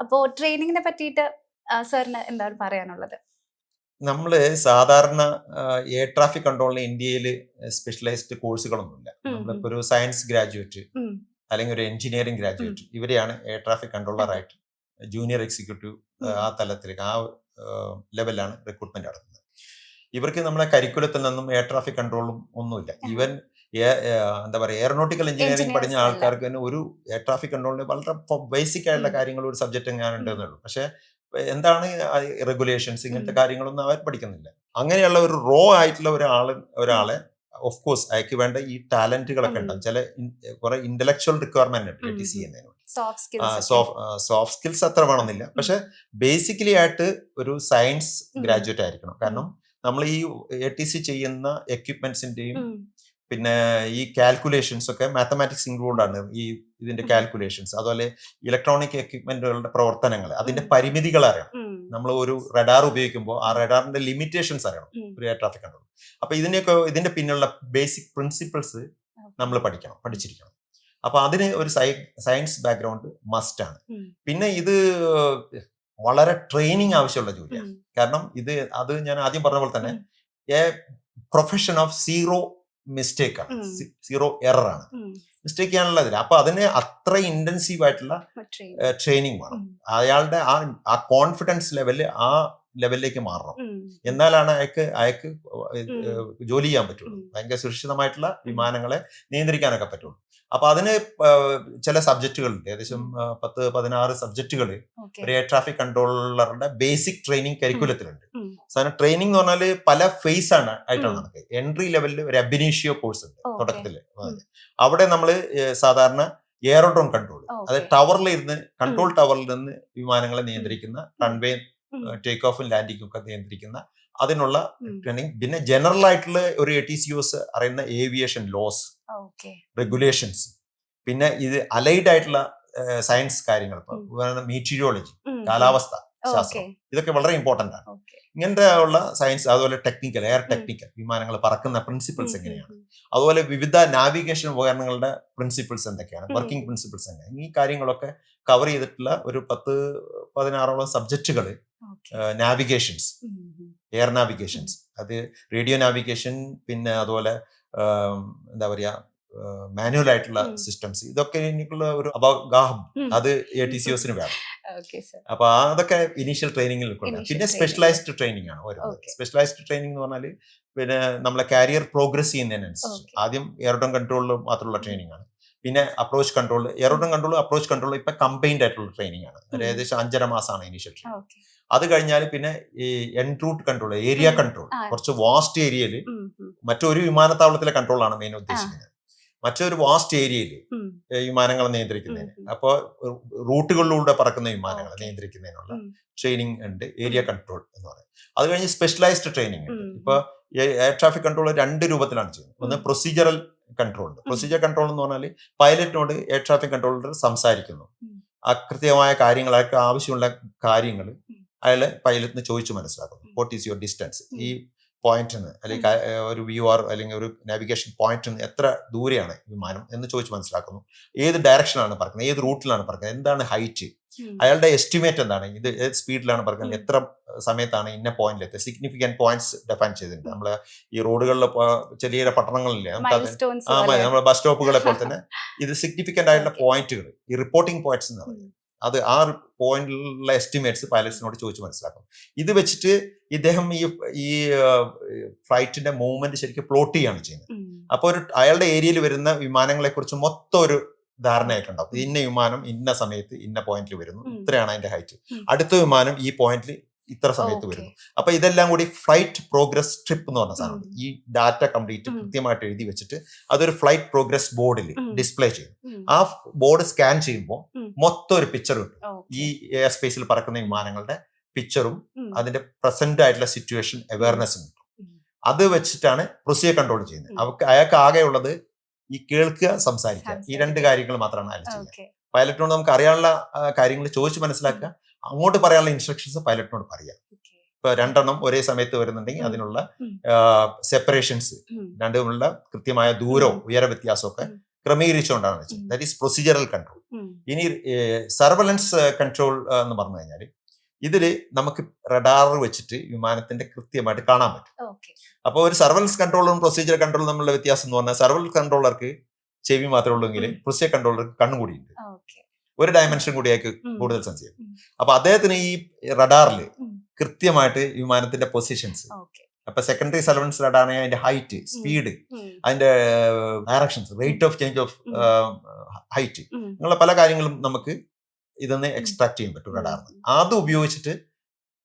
അപ്പോൾ ട്രെയിനിങ്ങിനെ പറ്റിയിട്ട് സാറിന് എന്താണ് പറയാനുള്ളത്? നമ്മൾ സാധാരണ എയർ ട്രാഫിക് കൺട്രോളിന് ഇന്ത്യയിൽ സ്പെഷ്യലൈസ്ഡ് കോഴ്സുകളൊന്നുമില്ല. നമ്മളിപ്പോൾ ഒരു സയൻസ് ഗ്രാജുവേറ്റ് അല്ലെങ്കിൽ ഒരു എഞ്ചിനീയറിംഗ് ഗ്രാജുവേറ്റ് ഇവരെയാണ് എയർ ട്രാഫിക് കൺട്രോളറായിട്ട് ജൂനിയർ എക്സിക്യൂട്ടീവ് ആ തലത്തിലേക്ക് ആ ലെവലിലാണ് റിക്രൂട്ട്മെന്റ് നടത്തുന്നത്. ഇവർക്ക് നമ്മുടെ കരിക്കുലത്തിൽ നിന്നും എയർ ട്രാഫിക് കൺട്രോളും ഒന്നുമില്ല. ഈവൻ എന്താ പറയുക എയറോനോട്ടിക്കൽ എഞ്ചിനീയറിംഗ് പഠിച്ച ആൾക്കാർക്ക് തന്നെ ഒരു എയർ ട്രാഫിക് കൺട്രോളിന് വളരെ ബേസിക് ആയിട്ടുള്ള കാര്യങ്ങൾ ഒരു സബ്ജക്റ്റ് ഞാനുണ്ടെന്നുള്ളൂ. പക്ഷെ എന്താണ് റെഗുലേഷൻസ് ഇങ്ങനത്തെ കാര്യങ്ങളൊന്നും അവർ പഠിക്കുന്നില്ല. അങ്ങനെയുള്ള ഒരു റോ ആയിട്ടുള്ള ഒരാളെ ഓഫ് കോഴ്സ് അയക്ക് വേണ്ട ഈ ടാലന്റുകളൊക്കെ ഉണ്ടാവും. ചില കുറെ ഇന്റലക്ച്വൽ റിക്വയർമെന്റ് ഉണ്ട് ATC ചെയ്യുന്നതിന്. സോഫ്റ്റ് സ്കിൽസ് അത്ര വേണമെന്നില്ല. പക്ഷെ ബേസിക്കലി ആയിട്ട് ഒരു സയൻസ് ഗ്രാജുവേറ്റ് ആയിരിക്കണം. കാരണം നമ്മൾ ഈ ATC ചെയ്യുന്ന എക്യുപ്മെന്റ്സിന്റെയും പിന്നെ ഈ കാൽക്കുലേഷൻസ് ഒക്കെ മാത്തമാറ്റിക്സ് ഇൻക്ലൂഡ് ആണ്. ഈ ഇതിന്റെ കാൽക്കുലേഷൻസ് അതുപോലെ ഇലക്ട്രോണിക് എക്യുപ്മെന്റുകളുടെ പ്രവർത്തനങ്ങൾ അതിന്റെ പരിമിതികൾ അറിയണം. നമ്മൾ ഒരു റഡാർ ഉപയോഗിക്കുമ്പോൾ ആ റഡാറിന്റെ ലിമിറ്റേഷൻസ് അറിയണം ഒരു എയർ ട്രാഫിക് കൺട്രോൾ. അപ്പൊ ഇതിന്റെ പിന്നിലുള്ള ബേസിക് പ്രിൻസിപ്പിൾസ് നമ്മൾ പഠിച്ചിരിക്കണം. അപ്പൊ അതിന് ഒരു സയൻസ് ബാക്ക്ഗ്രൗണ്ട് മസ്റ്റ് ആണ്. പിന്നെ ഇത് വളരെ ട്രെയിനിങ് ആവശ്യമുള്ള ജോലിയാണ്. കാരണം അത് ഞാൻ ആദ്യം പറഞ്ഞ പോലെ തന്നെ A profession of zero mistake ആണ്, സീറോ എറർ ആണ്. മിസ്റ്റേക്ക് ചെയ്യാനുള്ളതില്ല. അപ്പൊ അതിന് അത്ര ഇന്റൻസീവ് ആയിട്ടുള്ള ട്രെയിനിങ് വേണം. അയാളുടെ ആ കോൺഫിഡൻസ് ലെവല് ആ ലെവലിലേക്ക് മാറണം. എന്നാലാണ് അയാൾക്ക് ജോലി ചെയ്യാൻ പറ്റുള്ളൂ. ഭയങ്കര സുരക്ഷിതമായിട്ടുള്ള വിമാനങ്ങളെ നിയന്ത്രിക്കാനൊക്കെ പറ്റുള്ളൂ. അപ്പൊ അതിന് ചില സബ്ജക്റ്റുകളുണ്ട്. ഏകദേശം 10-16 സബ്ജക്റ്റുകൾ ഒരു എയർ ട്രാഫിക് കൺട്രോളറുടെ ബേസിക് ട്രെയിനിങ് കരിക്കുലത്തിലുണ്ട്. സാധാരണ ട്രെയിനിങ് എന്ന് പറഞ്ഞാൽ പല ഫേസ് ആയിട്ടാണ് നടക്കുക. എൻട്രി ലെവലിൽ ഒരു അബിനീഷ്യോ കോഴ്സ് ഉണ്ട് തുടക്കത്തില്. അവിടെ നമ്മൾ സാധാരണ എയറോഡ്രോം കൺട്രോൾ, അതായത് കൺട്രോൾ ടവറിൽ നിന്ന് വിമാനങ്ങളെ നിയന്ത്രിക്കുന്ന, റൺവേ ടേക്ക് ഓഫും ലാൻഡിങ്ങും ഒക്കെ നിയന്ത്രിക്കുന്ന അതിനുള്ള ട്രെയിനിങ്. പിന്നെ ജനറൽ ആയിട്ടുള്ള ഒരു ATCOs അറിയുന്ന ഏവിയേഷൻ ലോസ്, റെഗുലേഷൻസ്, പിന്നെ ഇത് അലൈഡ് ആയിട്ടുള്ള സയൻസ് കാര്യങ്ങൾ, മീറ്റീരിയോളജി, കാലാവസ്ഥ ശാസ്ത്രം, ഇതൊക്കെ വളരെ ഇമ്പോർട്ടന്റ് ആണ്. ഇങ്ങനത്തെ ഉള്ള സയൻസ്, അതുപോലെ ടെക്നിക്കൽ, എയർ ടെക്നിക്കൽ, വിമാനങ്ങൾ പറക്കുന്ന പ്രിൻസിപ്പിൾസ് എങ്ങനെയാണ്, അതുപോലെ വിവിധ നാവിഗേഷൻ ഉപകരണങ്ങളുടെ പ്രിൻസിപ്പിൾസ് എന്തൊക്കെയാണ്, വർക്കിംഗ് പ്രിൻസിപ്പിൾസ് എങ്ങനെയാണ്, ഈ കാര്യങ്ങളൊക്കെ കവർ ചെയ്തിട്ടുള്ള ഒരു 10-16ഓളം സബ്ജക്റ്റുകൾ നാവിഗേഷൻസ്, എയർ നാവിഗേഷൻസ്, അത് റേഡിയോ നാവിഗേഷൻ, പിന്നെ അതുപോലെ എന്താ പറയാ മാനുവൽ ആയിട്ടുള്ള സിസ്റ്റംസ്, ഇതൊക്കെ എനിക്കുള്ള ഒരു അവഗാഹം അത് ATCOsന് വേണം. അപ്പൊ അതൊക്കെ ഇനീഷ്യൽ ട്രെയിനിങ്ങിൽ കൊടുക്കണം. പിന്നെ സ്പെഷ്യലൈസ്ഡ് ട്രെയിനിങ് ആണ് ഓരോ. സ്പെഷ്യലൈസ്ഡ് ട്രെയിനിങ് എന്ന് പറഞ്ഞാൽ പിന്നെ നമ്മളെ കാരിയർ പ്രോഗ്രസ് ചെയ്യുന്നതിനനുസരിച്ച് ആദ്യം എയറോഡ്രോം കൺട്രോളിൽ മാത്രമുള്ള ട്രെയിനിങ് ആണ്, പിന്നെ approach control, aerodrome control, approach control ഇപ്പൊ കമ്പൈൻഡ് ആയിട്ടുള്ള ട്രെയിനിങ് ആണ്. ഏകദേശം 5.5 മാസമാണ് ഇനീഷ്യൽ ട്രെയിനിങ്. അത് കഴിഞ്ഞാൽ പിന്നെ ഈ en route control, area control, കുറച്ച് വാസ്റ്റ് ഏരിയയിൽ മറ്റൊരു വിമാനത്താവളത്തിലെ കൺട്രോളാണ് മെയിൻ ഉദ്ദേശിക്കുന്നത്. മറ്റൊരു വാസ്റ്റ് ഏരിയയിൽ വിമാനങ്ങൾ നിയന്ത്രിക്കുന്നതിന്, അപ്പോൾ റൂട്ടുകളിലൂടെ പറക്കുന്ന വിമാനങ്ങൾ നിയന്ത്രിക്കുന്നതിനുള്ള ട്രെയിനിങ് ഉണ്ട്, ഏരിയ കൺട്രോൾ എന്ന് പറയുന്നത്. അത് കഴിഞ്ഞ് സ്പെഷ്യലൈസ്ഡ് ട്രെയിനിങ് ഉണ്ട്. ഇപ്പൊ എയർ ട്രാഫിക് കൺട്രോൾ 2 രൂപത്തിലാണ് ചെയ്യുന്നത്. ഒന്ന് പ്രൊസീജിയറൽ കൺട്രോൾ ഉണ്ട്. പ്രൊസീജിയർ കൺട്രോൾ എന്ന് പറഞ്ഞാൽ പൈലറ്റിനോട് എയർ ട്രാഫിക് കൺട്രോളർ സംസാരിക്കുന്നു, കൃത്യമായ കാര്യങ്ങൾ, അയാൾക്ക് ആവശ്യമുള്ള കാര്യങ്ങൾ അയാൾ പൈലറ്റിന് ചോദിച്ചു മനസ്സിലാക്കുന്നു. വാട്ട് ഈസ് യുവർ ഡിസ്റ്റൻസ്, ഈ പോയിന്റിന് അല്ലെങ്കിൽ ഒരു VR അല്ലെങ്കിൽ ഒരു നാവിഗേഷൻ പോയിന്റിന് എത്ര ദൂരെയാണ് വിമാനം എന്ന് ചോദിച്ച് മനസ്സിലാക്കുന്നു. ഏത് ഡയറക്ഷനാണ് പറക്കുന്നത്, ഏത് റൂട്ടിലാണ് പറക്കുന്നത്, എന്താണ് ഹൈറ്റ്, അയാളുടെ എസ്റ്റിമേറ്റ് എന്താണ്, ഇത് ഏത് സ്പീഡിലാണ് പറക്കുന്നത്, എത്ര സമയത്താണ് ഇന്ന പോയിന്റിൽ എത്തുക. സിഗ്നിഫിക്കന്റ് പോയിന്റ്സ് ഡിഫൈൻ ചെയ്തിട്ടുണ്ട്. നമ്മള് ഈ റോഡുകളിൽ ചെറിയ പട്ടണങ്ങളില്ലേ, നമ്മളെ ബസ് സ്റ്റോപ്പുകളെ പോലെ തന്നെ ഇത് സിഗ്നിഫിക്കന്റ് ആയിട്ടുള്ള പോയിന്റുകൾ, ഈ റിപ്പോർട്ടിംഗ് പോയിന്റ്സ് എന്ന് പറയുന്നത്, അത് ആ പോയിന്റിലുള്ള എസ്റ്റിമേറ്റ്സ് പൈലറ്റ്സിനോട് ചോദിച്ച് മനസ്സിലാക്കും. ഇത് വെച്ചിട്ട് ഇദ്ദേഹം ഈ ഫ്ലൈറ്റിന്റെ മൂവ്മെന്റ് ശരിക്കും പ്ലോട്ട് ചെയ്യാണ് ചെയ്യുന്നത്. അപ്പോൾ അയാളുടെ ഏരിയയിൽ വരുന്ന വിമാനങ്ങളെ കുറിച്ച് മൊത്തം ഒരു ധാരണയായിട്ടുണ്ടാവും. ഇന്ന വിമാനം ഇന്ന സമയത്ത് ഇന്ന പോയിന്റിൽ വരുന്നു, ഇത്രയാണ് അതിന്റെ ഹൈറ്റ്, അടുത്ത വിമാനം ഈ പോയിന്റിൽ ഇത്ര സമയത്ത് വരുന്നു. അപ്പൊ ഇതെല്ലാം കൂടി ഫ്ലൈറ്റ് പ്രോഗ്രസ് ട്രിപ്പ് എന്ന് പറഞ്ഞ സാധനം, ഈ ഡാറ്റ കംപ്ലീറ്റ് കൃത്യമായിട്ട് എഴുതി വെച്ചിട്ട് അതൊരു ഫ്ലൈറ്റ് പ്രോഗ്രസ് ബോർഡിൽ ഡിസ്പ്ലേ ചെയ്യും. ആ ബോർഡ് സ്കാൻ ചെയ്യുമ്പോൾ മൊത്തം ഒരു പിക്ചർ കിട്ടും. ഈ എയർ സ്പേസിൽ പറക്കുന്ന വിമാനങ്ങളുടെ പിക്ചറും അതിന്റെ പ്രസന്റ് ആയിട്ടുള്ള സിറ്റുവേഷൻ അവയർനെസ്സും കിട്ടും. അത് വെച്ചിട്ടാണ് പ്രൊസീജിയർ കൺട്രോൾ ചെയ്യുന്നത്. അയാൾക്ക് ആകെ ഉള്ളത് ഈ കേൾക്കുക, സംസാരിക്കുക, ഈ 2 കാര്യങ്ങൾ മാത്രമാണ് അയാൾ ചെയ്യുക. പൈലറ്റിനോട് നമുക്ക് അറിയാനുള്ള കാര്യങ്ങൾ ചോദിച്ച് മനസ്സിലാക്കുക, അങ്ങോട്ട് പറയാനുള്ള ഇൻസ്ട്രക്ഷൻസ് പൈലറ്റിനോട് പറയാം. ഇപ്പൊ 2 എണ്ണം ഒരേ സമയത്ത് വരുന്നുണ്ടെങ്കിൽ അതിനുള്ള സെപ്പറേഷൻസ്, രണ്ടുമുള്ള കൃത്യമായ ദൂരവും ഉയര വ്യത്യാസമൊക്കെ ക്രമീകരിച്ചുകൊണ്ടാണ് വെച്ചത്. That is procedural control. ഇനി സർവലൻസ് കൺട്രോൾ എന്ന് പറഞ്ഞു കഴിഞ്ഞാൽ ഇതില് നമുക്ക് റഡാർ വെച്ചിട്ട് വിമാനത്തിന്റെ കൃത്യമായിട്ട് കാണാൻ പറ്റും. അപ്പോൾ ഒരു സർവലൻസ് കൺട്രോളറും പ്രൊസീജിയർ കൺട്രോളും തമ്മിലുള്ള വ്യത്യാസം എന്ന് പറഞ്ഞാൽ സർവലൻസ് കൺട്രോളർക്ക് ചെവി മാത്രമേ ഉള്ളൂ എങ്കിൽ പ്രൊസീജിയർ കൺട്രോളർക്ക് കണ്ണുകൂടിയുണ്ട്, ഒരു ഡയമെൻഷൻ കൂടിയായിട്ട് കൂടുതൽ സെൻസ് ചെയ്യും. അപ്പൊ അദ്ദേഹത്തിന് ഈ റഡാറിൽ കൃത്യമായിട്ട് വിമാനത്തിന്റെ പൊസിഷൻസ്, അപ്പൊ സെക്കൻഡറി സർവലൻസ് റഡാറിനെ അതിന്റെ ഹൈറ്റ്, സ്പീഡ്, അതിന്റെ directions, rate of change of height, അങ്ങനെയുള്ള പല കാര്യങ്ങളും നമുക്ക് ഇതൊന്ന് എക്സ്ട്രാക്ട് ചെയ്യാൻ പറ്റും റഡാറിന്. അത് ഉപയോഗിച്ചിട്ട്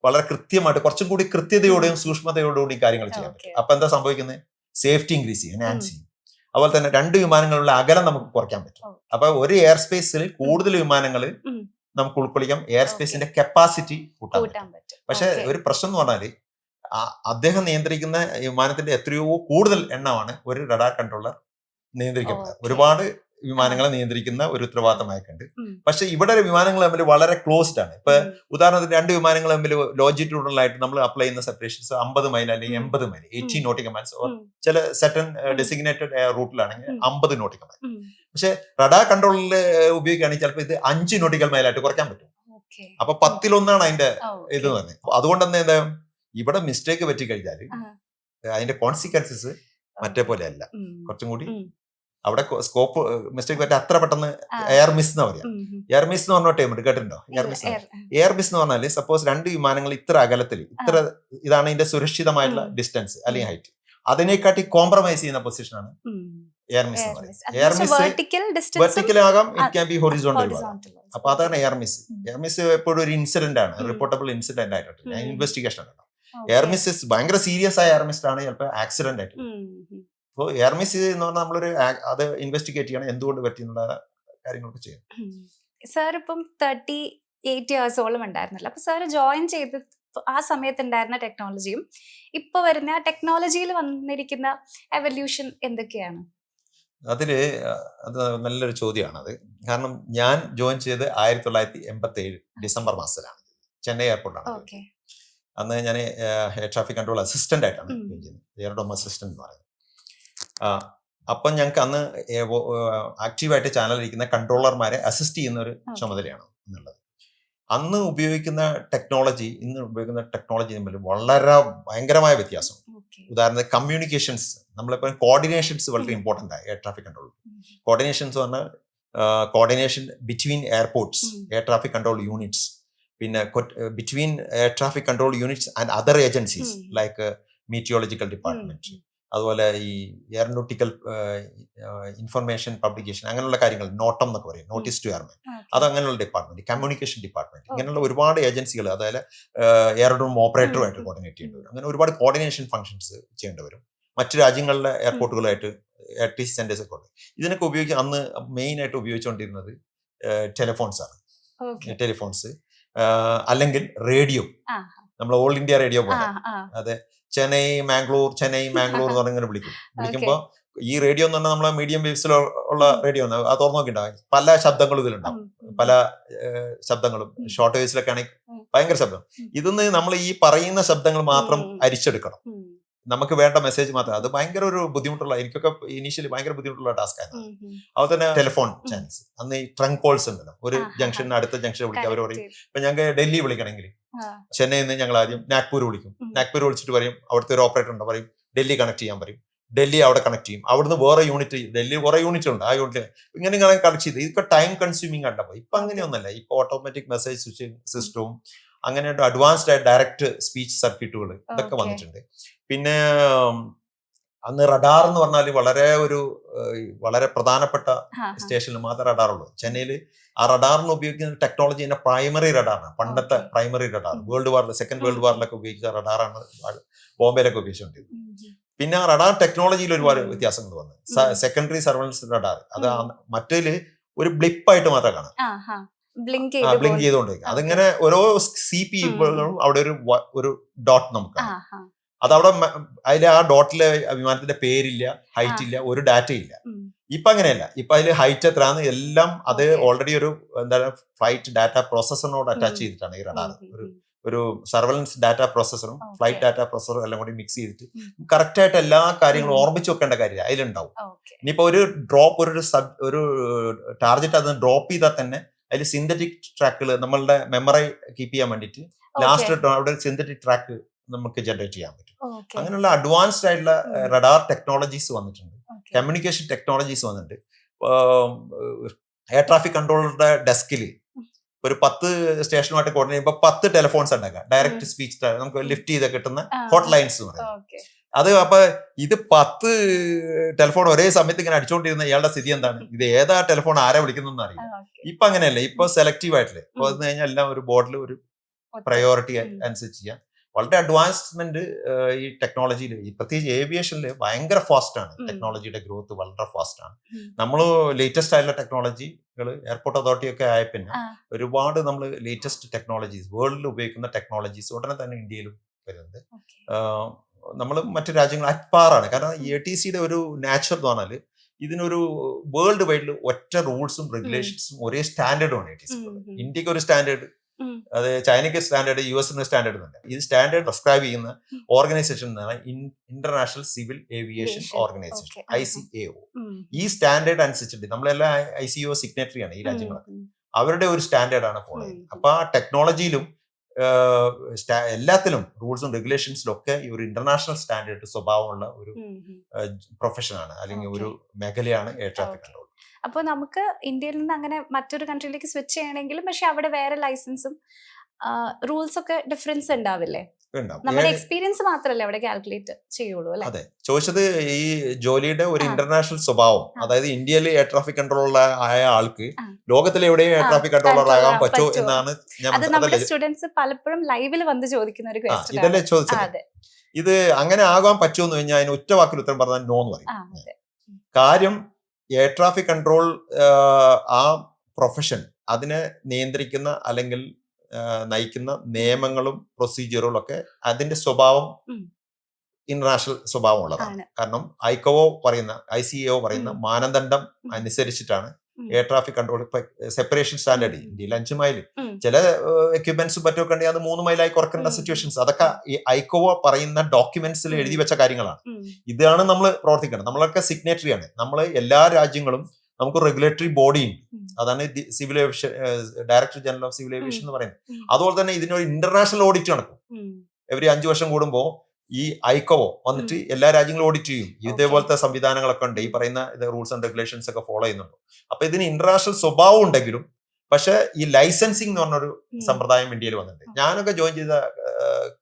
വളരെ കൃത്യമായിട്ട് കുറച്ചും കൂടി കൃത്യതയോടെയും സൂക്ഷ്മതയോടുകൂടി കാര്യങ്ങൾ ചെയ്യാൻ പറ്റും. അപ്പൊ എന്താ സംഭവിക്കുന്നത്, സേഫ്റ്റി ഇൻക്രീസ് ചെയ്യും, എൻഹാൻസ് ചെയ്യും. അതുപോലെ തന്നെ 2 വിമാനങ്ങളുള്ള അകലം നമുക്ക് കുറയ്ക്കാൻ പറ്റും. അപ്പൊ ഒരു എയർ സ്പേസിൽ കൂടുതൽ വിമാനങ്ങൾ നമുക്ക് ഉൾക്കൊള്ളിക്കാം, എയർ സ്പേസിന്റെ കപ്പാസിറ്റി കൂട്ടാൻ പറ്റും. പക്ഷെ ഒരു പ്രശ്നം എന്ന് പറഞ്ഞാല് അദ്ദേഹം നിയന്ത്രിക്കുന്ന വിമാനത്തിന്റെ എത്രയോ കൂടുതൽ എണ്ണമാണ് ഒരു റഡാർ കൺട്രോളർ നിയന്ത്രിക്കുന്നത്. ഒരുപാട് വിമാനങ്ങളെ നിയന്ത്രിക്കുന്ന ഒരു ഉത്തരവാദിത്തമായിട്ടുണ്ട്. പക്ഷെ ഇവിടെ വിമാനങ്ങൾ തമ്മിൽ വളരെ ക്ലോസ്ഡ് ആണ്. ഇപ്പൊ ഉദാഹരണത്തിന് 2 വിമാനങ്ങൾ തമ്മിൽ ലോജിറ്റ്യൂഡലായിട്ട് നമ്മൾ അപ്ലൈ ചെയ്യുന്ന സെപ്പറേഷൻസ് 50 മൈൽ അല്ലെങ്കിൽ 80 മൈൽ, 80 നോട്ടിക്കൽ മൈൽസ്, ചില സെറ്റൻ ഡെസിഗ്നേറ്റഡ് റൂട്ടിലാണെങ്കിൽ 50 നോട്ടിക്കൽ മൈൽ. പക്ഷെ റഡാർ കൺട്രോളിൽ ഉപയോഗിക്കുകയാണെങ്കിൽ ചിലപ്പോൾ ഇത് 5 നോട്ടിക്കൽ മൈലായിട്ട് കുറയ്ക്കാൻ പറ്റും. അപ്പൊ 10-1 അതിന്റെ ഇത് തന്നെ. അതുകൊണ്ട് തന്നെ എന്താ, ഇവിടെ മിസ്റ്റേക്ക് പറ്റി കഴിഞ്ഞാൽ അതിന്റെ കോൺസിക്വൻസസ് മറ്റേ പോലെ അല്ല, കുറച്ചും കൂടി അവിടെ സ്കോപ്പ് മിസ്റ്റേക്ക് പറ്റാൻ അത്ര പെട്ടെന്ന് എയർ മിസ് എന്ന് പറയാം. എയർ മിസ് എന്ന് പറഞ്ഞ ടൈം കേട്ടിട്ടുണ്ടോ? എയർ മിസ് എന്ന് പറഞ്ഞാൽ സപ്പോസ് 2 വിമാനങ്ങൾ ഇത്ര അകലത്തിൽ, ഇത്ര ഇതാണ് ഇതിന്റെ സുരക്ഷിതമായിട്ടുള്ള ഡിസ്റ്റൻസ് അല്ലെങ്കിൽ ഹൈറ്റ്, അതിനെക്കാട്ടി കോംപ്രമൈസ് ചെയ്യുന്ന പൊസിഷനാണ് എയർ മിസ് എന്ന് പറയുന്നത്. എയർ മിസ് വെർട്ടിക്കൽ ആകാം, ഇറ്റ് ക്യാൻ ബി ഹൊറിസോണ്ടൽ ആകാം. അപ്പൊ അതാണ് എയർ മിസ്. എയർ മിസ് എപ്പോഴും ഒരു ഇൻസിഡന്റ് ആണ്, റിപ്പോർട്ടബിൾ ഇൻസിഡന്റ് ആയിട്ടുണ്ട്, ഇൻവെസ്റ്റിഗേഷൻ ആണ്. എയർ മിസ് ഭയങ്കര സീരിയസ് ആയ എയർ മിസ് ആണ്, ചിലപ്പോൾ ആക്സിഡന്റ് ആയിട്ട്. അപ്പോൾ എയർ മിസ് എന്ന് പറഞ്ഞാൽ നമ്മളൊരു അത് ഇൻവെസ്റ്റിഗേറ്റ് ചെയ്യണം, എന്തുകൊണ്ട് പറ്റിയുള്ള കാര്യങ്ങളൊക്കെ ചെയ്യണം. സാർ ഇപ്പം 38 ഇയേഴ്സോളം ഉണ്ടായിരുന്നല്ലോ. അപ്പൊ സാർ ജോയിൻ ചെയ്ത് ആ സമയത്തുണ്ടായിരുന്ന ടെക്നോളജിയും ഇപ്പൊ വരുന്ന ടെക്നോളജിയിൽ വന്നിരിക്കുന്ന എവല്യൂഷൻ എന്തൊക്കെയാണ്? അതില് അത് നല്ലൊരു ചോദ്യമാണ് അത്. കാരണം ഞാൻ ജോയിൻ ചെയ്ത് 1987 ഡിസംബർ മാസത്തിലാണ്, ചെന്നൈ എയർപോർട്ടാണ്. ഓക്കെ. അന്ന് ഞാൻ എയർ ട്രാഫിക് കൺട്രോൾ അസിസ്റ്റന്റ് ആയിട്ടാണ് ജോയിൻ ചെയ്യുന്നത്, എയർഡോം അസിസ്റ്റന്റ് എന്ന് പറയുന്നത്. അപ്പം ഞങ്ങൾക്ക് അന്ന് ആക്റ്റീവായിട്ട് ചാനലിരിക്കുന്ന കൺട്രോളർമാരെ അസിസ്റ്റ് ചെയ്യുന്ന ഒരു ചുമതലയാണ് എന്നുള്ളത്. അന്ന് ഉപയോഗിക്കുന്ന ടെക്നോളജി ഇന്ന് ഉപയോഗിക്കുന്ന ടെക്നോളജി തമ്മിൽ വളരെ ഭയങ്കരമായ വ്യത്യാസം. ഉദാഹരണത്തിന് കമ്മ്യൂണിക്കേഷൻസ്, നമ്മളിപ്പോൾ കോർഡിനേഷൻസ് വളരെ ഇമ്പോർട്ടൻ്റ് ആണ് എയർ ട്രാഫിക് കൺട്രോൾ. കോർഡിനേഷൻസ് പറഞ്ഞാൽ coordination between airports, air traffic control units, പിന്നെ between air traffic control units and other agencies like meteorological department, അതുപോലെ ഈ എയറോനോട്ടിക്കൽ ഇൻഫർമേഷൻ പബ്ലിക്കേഷൻ, അങ്ങനെയുള്ള കാര്യങ്ങൾ, നോട്ടം എന്നൊക്കെ പറയും, നോട്ടീസ് ടു എയർമാൻ, അത് അങ്ങനെയുള്ള ഡിപ്പാർട്ട്മെന്റ്, കമ്മ്യൂണിക്കേഷൻ ഡിപ്പാർട്ട്മെന്റ്, ഇങ്ങനെയുള്ള ഒരുപാട് ഏജൻസികൾ, അതായത് എയർഡ്രോം ഓപ്പറേറ്ററുമായിട്ട് കോർഡിനേറ്റ് ചെയ്യേണ്ടി വരും. അങ്ങനെ ഒരുപാട് കോർഡിനേഷൻ ഫംഗ്ഷൻസ് ചെയ്യേണ്ടി വരും. മറ്റു രാജ്യങ്ങളിലെ എയർപോർട്ടുകളായിട്ട് ATC സെന്റേഴ്സ് ഒക്കെ ഉണ്ട്. ഇതിനൊക്കെ ഉപയോഗിച്ച് അന്ന് മെയിൻ ആയിട്ട് ഉപയോഗിച്ചുകൊണ്ടിരുന്നത് ടെലിഫോൺസ് ആണ്. ടെലിഫോൺസ് അല്ലെങ്കിൽ റേഡിയോ, നമ്മൾ ഓൾ ഇന്ത്യ റേഡിയോ പോലെ, അതെ, ചെന്നൈ മാംഗ്ലൂർ എന്ന് പറഞ്ഞിങ്ങനെ വിളിക്കുമ്പോൾ ഈ റേഡിയോ എന്ന് പറഞ്ഞാൽ നമ്മളെ മീഡിയം വേവ്സിലുള്ള റേഡിയോ ആണ്. അത് തുറന്നു നോക്കിണ്ടാവും, പല ശബ്ദങ്ങളും ഇതിലുണ്ടാവും, പല ശബ്ദങ്ങളും. ഷോർട്ട് വേവ്സിലൊക്കെ ആണെങ്കിൽ ഭയങ്കര ശബ്ദം. ഇതൊന്ന് നമ്മൾ ഈ പറയുന്ന ശബ്ദങ്ങൾ മാത്രം അരിച്ചെടുക്കണം, നമുക്ക് വേണ്ട മെസ്സേജ് മാത്രം. അത് ഭയങ്കര ഒരു ബുദ്ധിമുട്ടുള്ള, എനിക്കൊക്കെ ഇനീഷ്യലി ഭയങ്കര ബുദ്ധിമുട്ടുള്ള ടാസ്ക് ആയിരുന്നു. അതുപോലെ തന്നെ ടെലിഫോൺ ചാൻസ്, അന്ന് ഈ ട്രങ്ക് കോൾസ് ഉണ്ടല്ലോ, ഒരു ജംഗ്ഷനിൽ അടുത്ത ജംഗ്ഷനിൽ വിളിക്കും. അവർ പറയും, ഇപ്പൊ ഞങ്ങൾക്ക് ഡൽഹി വിളിക്കണമെങ്കിൽ ചെന്നൈയിൽ നിന്ന് ഞങ്ങൾ ആദ്യം നാഗ്പൂർ വിളിക്കും. നാഗ്പൂർ വിളിച്ചിട്ട് പറയും, അവിടുത്തെ ഒരു ഓപ്പറേറ്റർ ഉണ്ട്, പറയും ഡൽഹി കണക്ട് ചെയ്യാൻ പറയും. ഡൽഹി അവിടെ കണക്ട് ചെയ്യും. അവിടുന്ന് വേറെ യൂണിറ്റ്, ഡൽഹി കുറെ യൂണിറ്റ് ഉണ്ട്, ആ യൂണിറ്റ് ഇങ്ങനെ കണക്ട് ചെയ്ത്. ഇതൊക്കെ ടൈം കൺസ്യൂമിങ് കണ്ടപ്പോൾ ഇപ്പൊ അങ്ങനെയൊന്നല്ല. ഇപ്പൊ ഓട്ടോമാറ്റിക് മെസ്സേജ് സ്വിച്ചിങ് സിസ്റ്റവും അങ്ങനെ അഡ്വാൻസ്ഡ് ആയ ഡയറക്റ്റ് സ്പീച്ച് സർക്യൂട്ടുകൾ ഇതൊക്കെ വന്നിട്ടുണ്ട്. പിന്നെ അന്ന് റഡാർ എന്ന് പറഞ്ഞാൽ വളരെ പ്രധാനപ്പെട്ട സ്റ്റേഷനിൽ മാത്രമേ റഡാറുള്ളൂ. ചെന്നൈയിൽ ആ റഡാറിന് ഉപയോഗിക്കുന്ന ടെക്നോളജി തന്നെ പ്രൈമറി റഡാറാണ്. പണ്ടത്തെ പ്രൈമറി റഡാർ, സെക്കൻഡ് വേൾഡ് വാറിലൊക്കെ ഉപയോഗിച്ച റഡാറാണ് ബോംബെയിലൊക്കെ ഉപയോഗിച്ചുകൊണ്ടിരുന്നത്. പിന്നെ ആ റഡാർ ടെക്നോളജിയിൽ ഒരുപാട് വ്യത്യാസങ്ങൾ വന്നു. സെക്കൻഡറി സർവൈലൻസ് റഡാർ, അത് മറ്റേല് ഒരു ബ്ലിപ്പായിട്ട് മാത്രമേ കാണാം, ബ്ലിങ്ക് ചെയ്തുകൊണ്ടിരിക്കും. അതിങ്ങനെ ഓരോ CP അവിടെ ഒരു ഡോട്ട് നമുക്ക് കാണാം. അതവിടെ അതിൽ ആ ഡോട്ടിലെ വിമാനത്തിന്റെ പേരില്ല, ഹൈറ്റ് ഇല്ല, ഒരു ഡാറ്റ ഇല്ല. ഇപ്പൊ അങ്ങനെയല്ല. ഇപ്പൊ അതിൽ ഹൈറ്റ് എത്രയാന്ന് എല്ലാം അത് ഓൾറെഡി ഒരു ഫ്ലൈറ്റ് ഡാറ്റ പ്രോസസറിനോട് അറ്റാച്ച് ചെയ്തിട്ടാണ് ഈ റഡാർ. ഒരു സർവൈലൻസ് ഡാറ്റ പ്രോസസറും ഫ്ലൈറ്റ് ഡാറ്റ പ്രോസസറും എല്ലാം കൂടി മിക്സ് ചെയ്തിട്ട് കറക്റ്റ് ആയിട്ട് എല്ലാ കാര്യങ്ങളും ഓർമ്മിച്ച് വെക്കേണ്ട കാര്യമില്ല, അതിലുണ്ടാവും. ഇനിയിപ്പോ ഒരു ടാർഗറ്റ് അത് ഡ്രോപ്പ് ചെയ്താൽ തന്നെ അതിൽ സിന്തറ്റിക് ട്രാക്കുകൾ നമ്മളുടെ മെമ്മറി കീപ്പ് ചെയ്യാൻ വേണ്ടിയിട്ട് ലാസ്റ്റ് അവിടെ സിന്തറ്റിക് ട്രാക്ക് നമുക്ക് ജനറേറ്റ് ചെയ്യാൻ പറ്റും. അങ്ങനെയുള്ള അഡ്വാൻസ്ഡ് ആയിട്ടുള്ള റഡാർ ടെക്നോളജീസ് വന്നിട്ടുണ്ട്, കമ്മ്യൂണിക്കേഷൻ ടെക്നോളജീസ് വന്നിട്ടുണ്ട്. എയർ ട്രാഫിക് കൺട്രോളറുടെ ഡെസ്കിൽ ഒരു 10 സ്റ്റേഷനുമായിട്ട് കോർഡിനേറ്റ് ചെയ്യുമ്പോൾ 10 ടെലിഫോൺസ് ഉണ്ടാക്കാം, ഡയറക്റ്റ് സ്പീച്ച്, നമുക്ക് ലിഫ്റ്റ് ചെയ്ത് കിട്ടുന്ന ഹോട്ട് ലൈൻസ് എന്ന് പറയും. അത് അപ്പൊ ഇത് 10 ടെലിഫോൺ ഒരേ സമയത്ത് ഇങ്ങനെ അടിച്ചുകൊണ്ടിരുന്ന ഇയാളുടെ സ്ഥിതി എന്താണ്? ഇത് ഏതാ ടെലിഫോൺ ആരെ വിളിക്കുന്നതെന്ന് അറിയില്ല. ഇപ്പൊ അങ്ങനെയല്ല. ഇപ്പൊ സെലക്റ്റീവ് ആയിട്ടില്ലേ, ഇപ്പൊ വന്നു കഴിഞ്ഞാൽ എല്ലാം ഒരു ബോർഡിൽ ഒരു പ്രയോറിറ്റി അനുസരിച്ച് ചെയ്യാം. വളരെ അഡ്വാൻസ്മെന്റ് ഈ ടെക്നോളജിയിൽ, പ്രത്യേകിച്ച് ഏവിയേഷനിൽ ഭയങ്കര ഫാസ്റ്റ് ആണ്. ടെക്നോളജിയുടെ ഗ്രോത്ത് വളരെ ഫാസ്റ്റ് ആണ്. നമ്മൾ ലേറ്റസ്റ്റ് ആയിട്ടുള്ള ടെക്നോളജികൾ എയർപോർട്ട് അതോറിറ്റി ഒക്കെ ആയ പിന്നെ ഒരുപാട് നമ്മൾ ലേറ്റസ്റ്റ് ടെക്നോളജീസ്, വേൾഡിൽ ഉപയോഗിക്കുന്ന ടെക്നോളജീസ് ഉടനെ തന്നെ ഇന്ത്യയിലും വരുന്നുണ്ട്. നമ്മൾ മറ്റു രാജ്യങ്ങൾ അറ്റ്പാറാണ്. കാരണം ATCയുടെ ഒരു നാച്ചുറൽ എന്ന് പറഞ്ഞാൽ ഇതിനൊരു വേൾഡ് വൈഡിൽ ഒറ്റ റൂൾസും റെഗുലേഷൻസും ഒരേ സ്റ്റാൻഡേർഡുമാണ് ATC. ഇന്ത്യക്ക് ഒരു സ്റ്റാൻഡേർഡ്, അത് ചൈനയ്ക്ക് സ്റ്റാൻഡേർഡ്, US സ്റ്റാൻഡേർഡ് ഉണ്ട്. ഈ സ്റ്റാൻഡേർഡ് പ്രിസ്ക്രൈബ് ചെയ്യുന്ന ഓർഗനൈസേഷൻ എന്നാണ് international civil aviation organisation, ICAO. ഈ സ്റ്റാൻഡേർഡ് അനുസരിച്ചിട്ട് നമ്മളെല്ലാം ICAO സിഗ്നറ്ററിയാണ് ഈ രാജ്യങ്ങളൊക്കെ. അവരുടെ ഒരു സ്റ്റാൻഡേർഡാണ് ഫോളോ ചെയ്യുന്നത്. അപ്പൊ ആ ടെക്നോളജിയിലും എല്ലാത്തിലും റൂൾസും റെഗുലേഷൻസിലും ഒക്കെ ഈ ഒരു ഇന്റർനാഷണൽ സ്റ്റാൻഡേർഡ് സ്വഭാവമുള്ള ഒരു പ്രൊഫഷനാണ്, അല്ലെങ്കിൽ ഒരു മേഖലയാണ് എയർ ട്രാഫിക് കൺട്രോൾ. അപ്പോൾ നമുക്ക് ഇന്ത്യയിൽ നിന്ന് അങ്ങനെ മറ്റൊരു കൺട്രിയിലേക്ക് സ്വിച്ച് ചെയ്യണമെങ്കിലും പക്ഷെ അവിടെ വേറെ ലൈസൻസും റൂൾസ് ഒക്കെ ഡിഫറൻസ് ഉണ്ടാവില്ലേ? നമ്മുടെ എക്സ്പീരിയൻസ് മാത്രമല്ലേ അവിടെ കാൽക്കുലേറ്റ് ചെയ്യുള്ളൂ അല്ലേ? അതെ, ചോദിച്ചത് ഈ ജോലിയുടെ ഒരു ഇന്റർനാഷണൽ സ്വഭാവം, അതായത് ഇന്ത്യയിൽ എയർ ട്രാഫിക് കൺട്രോളർ ആയ ആൾക്ക് ലോകത്തിലെ എവിടെയും എയർ ട്രാഫിക് കൺട്രോളർ ആകാൻ പറ്റുമോ എന്നാണ് ഞാൻ സ്റ്റുഡൻസ് പലപ്പോഴും ലൈവിൽ വന്ന് ചോദിക്കുന്ന ഒരു ക്വസ്റ്റ്യൻ. ഇതല്ലേ ചോദിച്ചത്. ഇത് അങ്ങനെ ആകാൻ പറ്റുമോ എന്ന് കഴിഞ്ഞാൽ അതിന് ഒറ്റ വാക്കിൽ ഉത്തരം പറഞ്ഞാൽ നോ എന്ന് പറയും. കാര്യം എയർ ട്രാഫിക് കൺട്രോൾ ആ പ്രൊഫഷൻ അതിനെ നിയന്ത്രിക്കുന്ന അല്ലെങ്കിൽ നയിക്കുന്ന നിയമങ്ങളും പ്രൊസീജിയറുകളും ഒക്കെ അതിന്റെ സ്വഭാവം ഇന്റർനാഷണൽ സ്വഭാവമുള്ളതാണ്. കാരണം ICAO പറയുന്ന മാനദണ്ഡം അനുസരിച്ചിട്ടാണ് എയർ ട്രാഫിക് കൺട്രോൾ. ഇപ്പൊ സെപ്പറേഷൻ സ്റ്റാൻഡേർഡ് ഇന്ത്യയിൽ 5 മൈൽ, ചില എക്യുപ്മെന്റ്സും മറ്റൊക്കെ ഉണ്ടെങ്കിൽ അത് 3 മൈലായി കുറക്കേണ്ട സിറ്റുവേഷൻസ്, അതൊക്കെ ഈ ICAO പറയുന്ന ഡോക്യുമെന്റ്സിൽ എഴുതി വെച്ച കാര്യങ്ങളാണ്. ഇതാണ് നമ്മൾ പ്രവർത്തിക്കേണ്ടത്. നമ്മളൊക്കെ സിഗ്നേറ്ററിയാണ്. നമ്മൾ എല്ലാ രാജ്യങ്ങളും നമുക്ക് റെഗുലേറ്ററി ബോഡി ഉണ്ട്. അതാണ് civil aviation director general of civil aviation എന്ന് പറയുന്നത്. അതുപോലെ തന്നെ ഇതിനൊരു ഇന്റർനാഷണൽ ഓഡിറ്റ് നടക്കും. എവരി 5 വർഷം കൂടുമ്പോൾ ഈ ICAO വന്നിട്ട് എല്ലാ രാജ്യങ്ങളും ഓഡിറ്റ് ചെയ്യും. ഇതേപോലത്തെ സംവിധാനങ്ങളൊക്കെ ഉണ്ട്, ഈ പറയുന്ന റൂൾസ് ആൻഡ് റെഗുലേഷൻസ് ഒക്കെ ഫോളോ ചെയ്യുന്നുണ്ട്. അപ്പൊ ഇതിന് ഇന്റർനാഷണൽ സ്വഭാവം ഉണ്ടെങ്കിലും പക്ഷെ ഈ ലൈസൻസിങ് എന്ന് പറഞ്ഞൊരു സമ്പ്രദായം ഇന്ത്യയിൽ വന്നിട്ടുണ്ട്. ഞാനൊക്കെ ജോയിൻ ചെയ്ത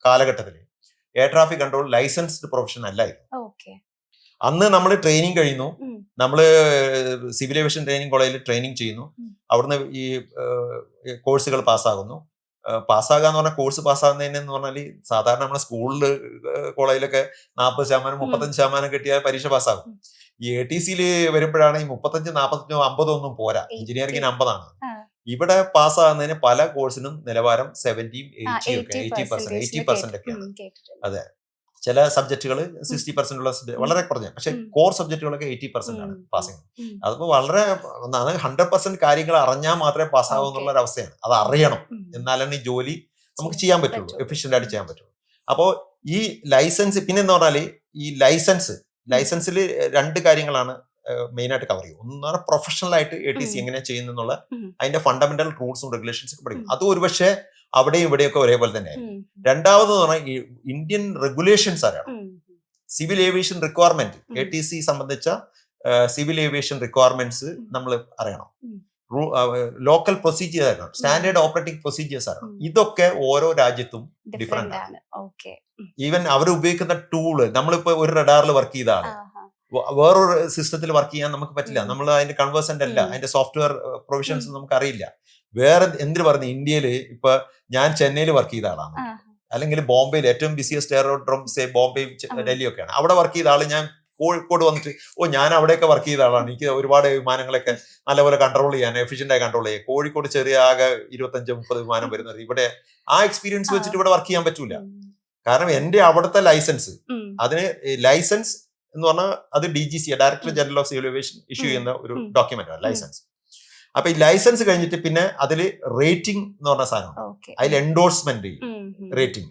കാലഘട്ടത്തിൽ air traffic control licensed profession അല്ലായിരുന്നു. അന്ന് നമ്മൾ ട്രെയിനിങ് കഴിയുന്നു, നമ്മള് സിവിൽ ഏവിയേഷൻ ട്രെയിനിങ് കോളേജിൽ ട്രെയിനിങ് ചെയ്യുന്നു, അവിടുന്ന് ഈ കോഴ്സുകൾ പാസ്സാകുന്നു. പാസ്സാകാന്ന് പറഞ്ഞാൽ കോഴ്സ് പാസ്സാകുന്നതിനെന്ന് പറഞ്ഞാൽ സാധാരണ നമ്മുടെ സ്കൂളില് കോളേജിലൊക്കെ 40%, 35% കിട്ടിയാൽ പരീക്ഷ പാസ്സാകും. ഈ ATCയിൽ വരുമ്പോഴാണ് ഈ 35, 45, 50 ഒന്നും പോരാ. എഞ്ചിനീയറിംഗിന് 50 ഇവിടെ പാസ്സാകുന്നതിന് പല കോഴ്സിനും നിലവാരം 70, 80% ഒക്കെയാണ്. അതെ, ചില സബ്ജക്റ്റുകൾ 60% ഉള്ള വളരെ കുറഞ്ഞ, പക്ഷെ കോർ സബ്ജക്റ്റുകളൊക്കെ 80% ആണ് പാസിംഗ്. അതിപ്പോ വളരെ 100% കാര്യങ്ങൾ അറിഞ്ഞാൽ മാത്രമേ പാസ്സാകൂ എന്നുള്ള ഒരു അവസ്ഥയാണ്. അത് അറിയണം, എന്നാലാണ് ഈ ജോലി നമുക്ക് ചെയ്യാൻ പറ്റുള്ളൂ, എഫിഷ്യന്റ് ആയിട്ട് ചെയ്യാൻ പറ്റുള്ളൂ. അപ്പോൾ ഈ ലൈസൻസ് പിന്നെ എന്ന് പറഞ്ഞാല് ഈ ലൈസൻസിൽ 2 കാര്യങ്ങളാണ് മെയിൻ ആയിട്ട് കവർ ചെയ്യും. ഒന്ന് പറഞ്ഞാൽ പ്രൊഫഷണൽ ആയിട്ട് ATC എങ്ങനെ ചെയ്യുന്നുള്ള അതിന്റെ ഫണ്ടമെന്റൽ റൂൾസും റെഗുലേഷൻസ് ഒക്കെ പഠിക്കും. അത് ഒരുപക്ഷെ അവിടെയും ഇവിടെയൊക്കെ ഒരേപോലെ തന്നെ ആയിരിക്കും. രണ്ടാമത് പറഞ്ഞാൽ ഈ ഇന്ത്യൻ റെഗുലേഷൻസ് അറിയണം. സിവിൽ ഏവിയേഷൻ റിക്വയർമെന്റ്, ATC സംബന്ധിച്ച സിവിൽ ഏവിയേഷൻ റിക്വയർമെന്റ്സ് നമ്മൾ അറിയണം. ലോക്കൽ പ്രൊസീജിയേഴ്സ് അറിയണം, സ്റ്റാൻഡേർഡ് ഓപ്പറേറ്റിംഗ് പ്രൊസീജിയേഴ്സ് അറിയണം. ഇതൊക്കെ ഓരോ രാജ്യത്തും ഡിഫറെന്റ് ആണ്. ഈവൻ അവർ ഉപയോഗിക്കുന്ന ടൂള്, നമ്മളിപ്പോ ഒരു റഡാറിൽ വർക്ക് ചെയ്താണ്, വേറൊരു സിസ്റ്റത്തിൽ വർക്ക് ചെയ്യാൻ നമുക്ക് പറ്റില്ല. നമ്മൾ അതിന്റെ കൺവേഴ്സന്റ് അല്ല, അതിന്റെ സോഫ്റ്റ്വെയർ പ്രൊവിഷൻസ് നമുക്ക് അറിയില്ല. വേറെ എന്തിനു പറഞ്ഞു, ഇന്ത്യയില് ഇപ്പൊ ഞാൻ ചെന്നൈയിൽ വർക്ക് ചെയ്ത ആളാണ്, അല്ലെങ്കിൽ ബോംബെയിൽ ഏറ്റവും ബിസിയസ്റ്റ് എയറോഡ്രോം ബോംബെയും ഡൽഹിയൊക്കെയാണ്. അവിടെ വർക്ക് ചെയ്ത ആള് ഞാൻ കോഴിക്കോട് വന്നിട്ട് ഞാൻ അവിടെയൊക്കെ വർക്ക് ചെയ്ത ആളാണ്, എനിക്ക് ഒരുപാട് വിമാനങ്ങളൊക്കെ നല്ലപോലെ കൺട്രോൾ ചെയ്യാൻ, എഫിഷ്യന്റ് ആയി കൺട്രോൾ ചെയ്യാൻ. കോഴിക്കോട് ചെറിയ ആകെ 25-30 വിമാനം വരുന്നത്. ഇവിടെ ആ എക്സ്പീരിയൻസ് വെച്ചിട്ട് ഇവിടെ വർക്ക് ചെയ്യാൻ പറ്റൂല. കാരണം എന്റെ അവിടുത്തെ ലൈസൻസ്, അതിന് ലൈസൻസ് എന്ന് പറഞ്ഞാൽ അത് DGC director general of civil aviation issue ചെയ്യുന്ന ഒരു ഡോക്യുമെന്റ് ആണ് ലൈസൻസ്. അപ്പൊ ഈ ലൈസൻസ് കഴിഞ്ഞിട്ട് പിന്നെ അതിൽ റേറ്റിംഗ് എന്ന് പറഞ്ഞ സാധനമാണ്. അതിൽ എൻഡോഴ്സ്മെന്റ് റേറ്റിംഗ്